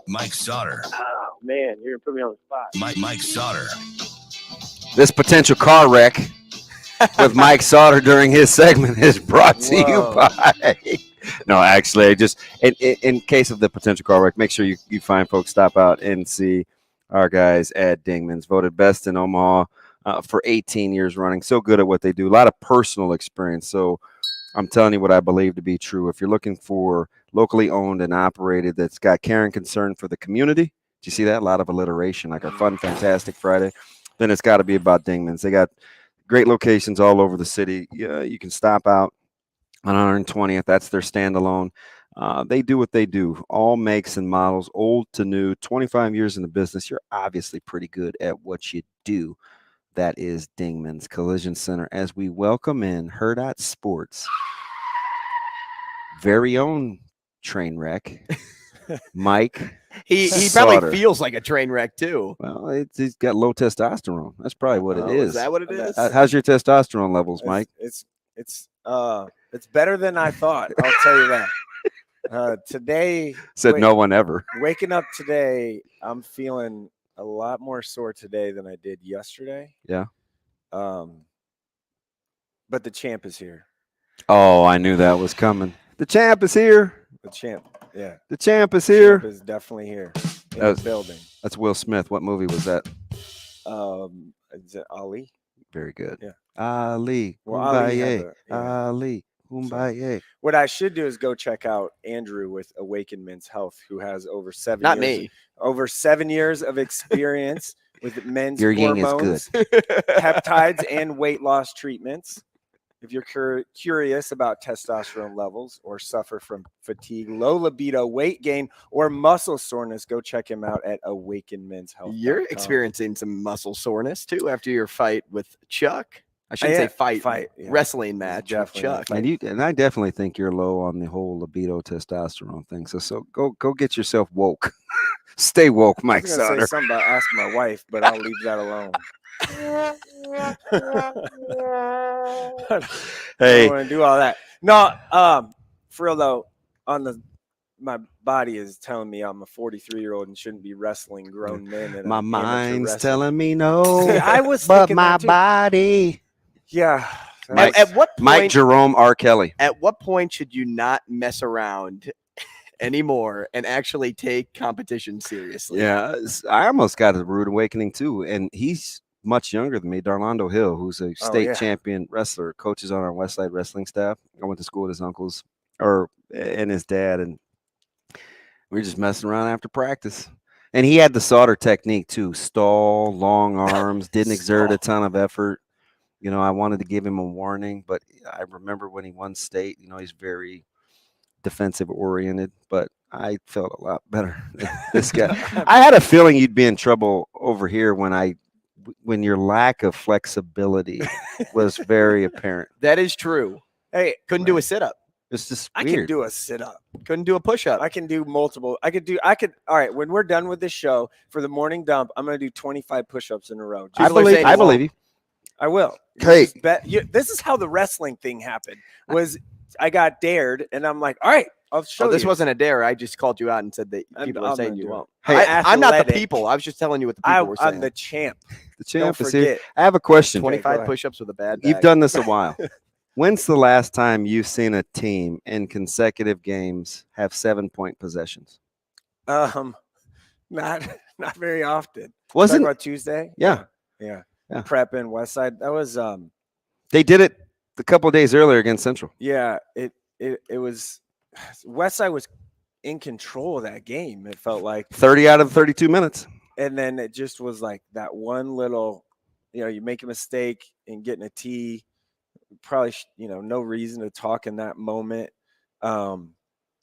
Mike Sautter. Oh, man, you're going to put me on the spot. Mike Sautter. This potential car wreck with Mike Sautter during his segment is brought to you by... No, actually, just in case of the potential car wreck, make sure you find folks, stop out and see our guys at Dingman's, voted best in Omaha for 18 years running. So good at what they do. A lot of personal experience. So I'm telling you what I believe to be true. If you're looking for locally owned and operated that's got care and concern for the community, do you see that? A lot of alliteration, like our Fun Fantastic Friday. Then it's got to be about Dingman's. They got great locations all over the city. Yeah, you can stop out on 120th. That's their standalone. They do what they do. All makes and models, old to new, 25 years in the business. You're obviously pretty good at what you do. That is Dingman's Collision Center as we welcome in Hurrdat Sports' very own train wreck, Mike. He probably feels like a train wreck too. Well, he's got low testosterone. That's probably what it is. Is that what it is? How's your testosterone levels, Mike? It's better than I thought. I'll tell you that. Today, no one ever. Waking up today, I'm feeling a lot more sore today than I did yesterday. Yeah. But the champ is here. Oh, I knew that was coming. The champ is here. The champ, yeah. The champ is here. The champ is definitely here in the building. That's Will Smith. What movie was that? Is it Ali? Very good. Yeah. Ali. Well, Ali. Kumbaya. What I should do is go check out Andrew with Awaken Men's Health, who has over 7 Not years. me. Over 7 years of experience with men's Your yin hormones, is good. peptides, and weight loss treatments. If you're curious about testosterone levels or suffer from fatigue, low libido, weight gain, or muscle soreness, go check him out at Awaken Men's Health. You're experiencing some muscle soreness too after your fight with Chuck. I shouldn't say fight, yeah. Wrestling match with Chuck. And I definitely think you're low on the whole libido testosterone thing. So go get yourself woke. Stay woke, Mike Sautter. I was going to say something about asking my wife, but I'll leave that alone. Hey, I don't want to do all that. No, for real though, my body is telling me I'm a 43-year-old and shouldn't be wrestling grown men. My mind's telling me no. See, I was but my body. Yeah. At what point, Mike Jerome R. Kelly. At what point should you not mess around anymore and actually take competition seriously? Yeah, I almost got a rude awakening too, and he's much younger than me. Darlando Hill, who's a state champion wrestler, coaches on our Westside wrestling staff. I went to school with his uncles and his dad, and we were just messing around after practice. And he had the Sautter technique too: stall, long arms, didn't exert a ton of effort. You know, I wanted to give him a warning, but I remember when he won state, he's very defensive oriented, but I felt a lot better than this guy. I had a feeling you'd be in trouble over here when your lack of flexibility was very apparent. That is true. Hey, couldn't do a sit-up. It's just I weird. can do a sit-up. Couldn't do a push-up. I can do multiple. All right, when we're done with this show for the morning dump, I'm going to do 25 push-ups in a row. I believe you. I will. Hey, this is how the wrestling thing happened. I got dared, and I'm like, all right, I'll show this you. wasn't a dare. I just called you out and said that people are I'm saying gonna you do it. won't. Hey, I'm not the athletic. people. I was just telling you what the people were saying. I'm the champ. The champ Don't is here. forget. I have a question. 25 push-ups with a bad You've back. done this a while. When's the last time you've seen a team in consecutive games have 7-point possessions? Not very often. Wasn't about Tuesday? Yeah. Prep in West Side. That was They did it a couple of days earlier against Central. yeah. It was West Side was in control of that game. It felt like 30 out of 32 minutes. And then it just was like that one little, you make a mistake in getting a tee. Probably, no reason to talk in that moment.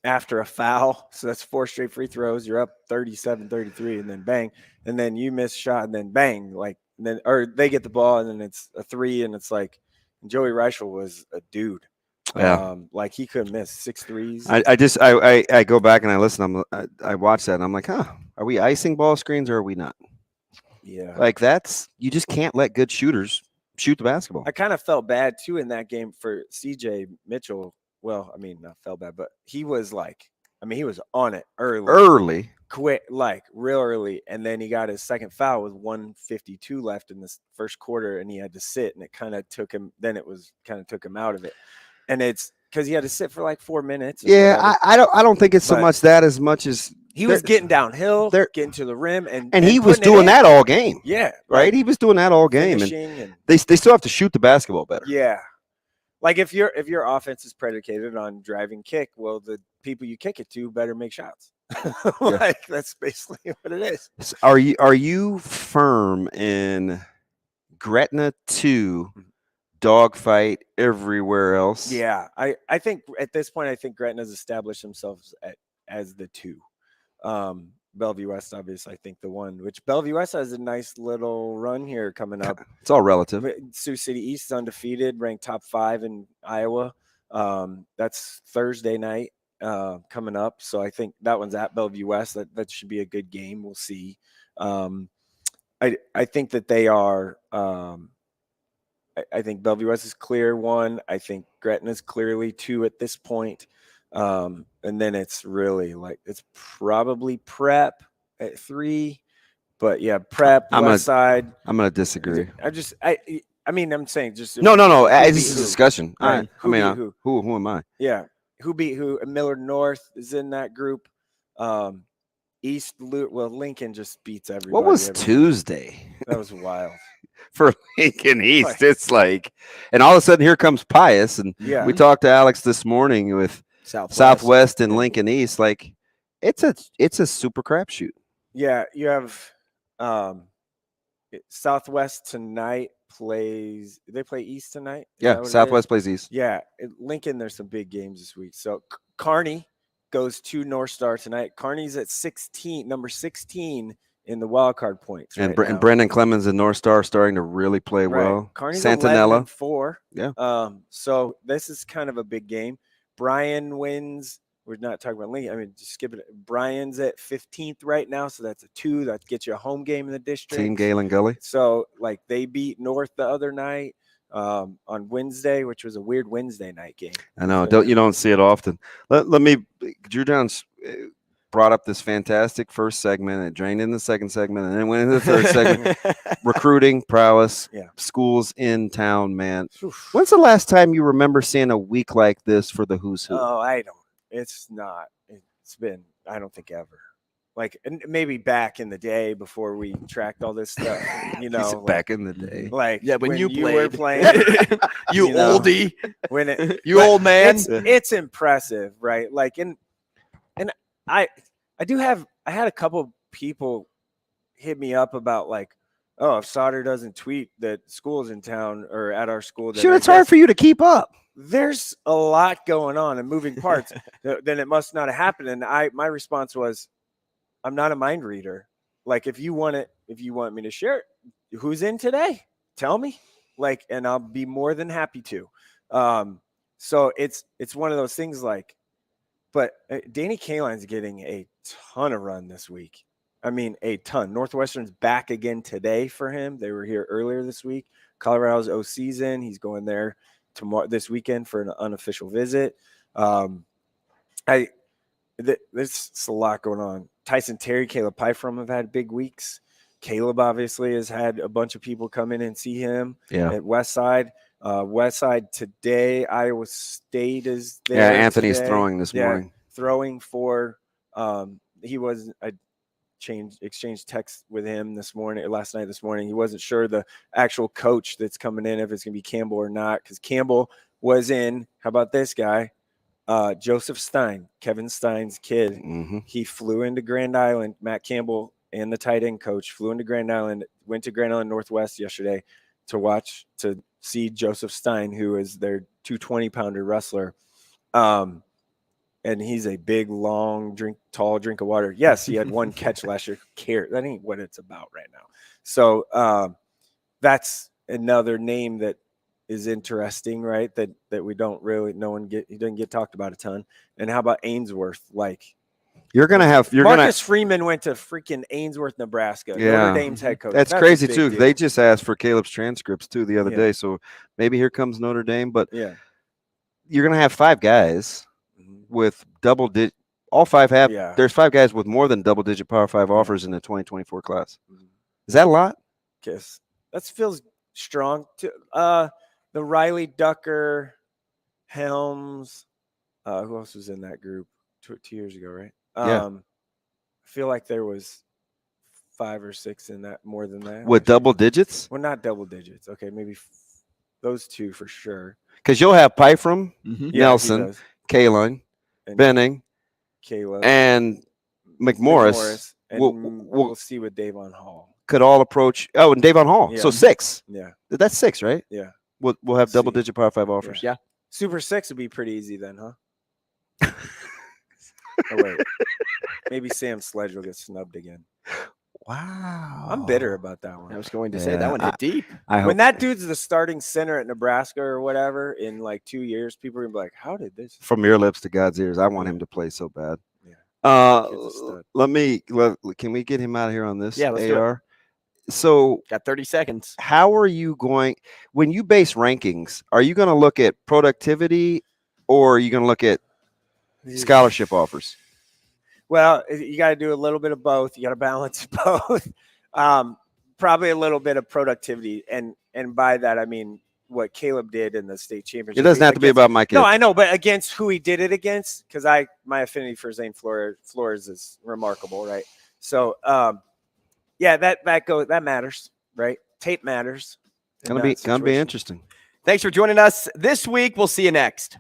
After a foul, so that's 4 straight free throws. You're up 37-33, and then bang, and then you miss shot, and then bang, or they get the ball, and then it's a 3, and it's like Joey Reichel was a dude. Yeah. Like he couldn't miss 6 threes. I go back and I listen. I watch that and I'm like, are we icing ball screens or are we not? Yeah. Like you just can't let good shooters shoot the basketball. I kind of felt bad too in that game for CJ Mitchell. Well, I mean, not felt bad, but he was he was on it early. Quick, real early. And then he got his second foul with 1:52 left in this first quarter, and he had to sit, and it kind of took him out of it. And it's because he had to sit for 4 minutes. Yeah, I don't think it's so much that as much as he was getting downhill, getting to the rim, and he was doing that all game. Yeah, right. He was doing that all game, and they still have to shoot the basketball better. Yeah, like if your offense is predicated on driving kick, well, the people you kick it to better make shots. That's basically what it is. Are you firm in Gretna 2? Dogfight everywhere else. Yeah, I think at this point, I think Gretna's established themselves as the 2. Bellevue West, obviously, I think the 1. Which Bellevue West has a nice little run here coming up. It's all relative. Sioux City East is undefeated, ranked top 5 in Iowa. That's Thursday night coming up, so I think that one's at Bellevue West. That should be a good game. We'll see. I think that they are. I think Bellevue West is clear 1. I think Gretna's clearly 2 at this point. And then it's really it's probably Prep at 3. But yeah, Prep, West Side. I'm going to disagree. I'm saying just. No. This is a discussion. Who am I? Yeah. Who beat who? Millard North is in that group. Lincoln just beats everybody. What was Tuesday? That was wild. For Lincoln East, it's and all of a sudden here comes Pius, and we talked to Alex this morning with Southwest and Lincoln East. It's a super crapshoot. Yeah, you have Southwest tonight plays. They play East tonight. Yeah, Southwest plays East. Yeah, Lincoln. There's some big games this week. So Kearney goes to North Star tonight. Kearney's at 16, number 16. In the wild card points, and Brendan Clemens and North Star starting to really play well. Kearney's Santanella 4. Yeah. So this is kind of a big game. Bryan wins. We're not talking about Lincoln. Just skip it. Bryan's at 15th right now, so that's a 2. That gets you a home game in the district. Team Galen Gully. So they beat North the other night on Wednesday, which was a weird Wednesday night game. I know. You don't see it often. Let me. Drew Jones brought up this fantastic first segment. It drained in the second segment, and then went into the third segment. Recruiting prowess, schools in town, man. Oof. When's the last time you remember seeing a week like this for the who's who? Oh, I don't. It's not. It's been. I don't think ever. Maybe back in the day before we tracked all this stuff. Back in the day. When you were playing, you oldie. Old man. It's impressive, right? I had a couple people hit me up about if Sautter doesn't tweet that schools in town or at our school. Sure, it's hard for you to keep up. There's a lot going on and moving parts. Then it must not have happened. And my response was, I'm not a mind reader. If you want me to share it, who's in today? Tell me. And I'll be more than happy to. So it's one of those things but Danny Kaline's getting a ton of run this week. I mean, a ton. Northwestern's back again today for him. They were here earlier this week. Colorado's O season. He's going there this weekend for an unofficial visit. I There's a lot going on. Tyson Terry, Caleb Pyfrom have had big weeks. Caleb obviously has had a bunch of people come in and see him at Westside. Westside today, Iowa State is there. Yeah, Anthony's today. throwing this morning. Throwing for he was exchanged text with him last night. This morning. He wasn't sure the actual coach that's coming in, if it's gonna be Campbell or not, because Campbell was in. How about this guy? Joseph Stein, Kevin Stein's kid. Mm-hmm. He flew into Grand Island. Matt Campbell and the tight end coach flew into Grand Island, went to Grand Island Northwest yesterday to see Joseph Stein, who is their 220-pounder wrestler. And he's a big, tall drink of water. Yes, he had one catch last year. That ain't what it's about right now. So that's another name that is interesting, right? That we don't really, he doesn't get talked about a ton. And how about Ainsworth? Like, Marcus Freeman went to freaking Ainsworth, Nebraska. Notre Dame's head coach. That's crazy too. They just asked for Caleb's transcripts too the other day. So maybe here comes Notre Dame. But you're gonna have 5 guys with double digit. All 5 have. There's 5 guys with more than double digit Power 5 offers in the 2024 class. Is that a lot? Yes, that feels strong. The Riley Ducker, Helms. Who else was in that group 2 years ago, right? I feel like there was 5 or 6 in that, more than that. With double digits? Well, not double digits. Okay, maybe those 2 for sure. Because you'll have Pyfrom, Nelson, Kalen, Benning, Caleb, and McMorris. And we'll see with Davon Hall. Could all approach. Oh, and Davon Hall. So 6. Yeah. That's 6, right? Yeah. We'll have double digit Power 5 offers. Yeah. Super 6 would be pretty easy then, huh? Oh, wait. Maybe Sam Sledge will get snubbed again. Wow. I'm bitter about that one. I was going to say that one hit deep. When that dude's the starting center at Nebraska or whatever in like 2 years, people are gonna be like, "How did this?" From your lips to God's ears, I want him to play so bad. Can we get him out of here on this? Yeah, let's AR. do it. So got 30 seconds. How are you going when you base rankings? Are you going to look at productivity, or are you going to look at scholarship offers? Well, you got to do a little bit of both. You got to balance both. Probably a little bit of productivity, and by that I mean what Caleb did in the state championship. It doesn't have to be about my kids. No, I know, but against who he did it against, because my affinity for Zane Flores is remarkable, right? So, that matters, right? Tape matters. Gonna be interesting. Thanks for joining us this week. We'll see you next.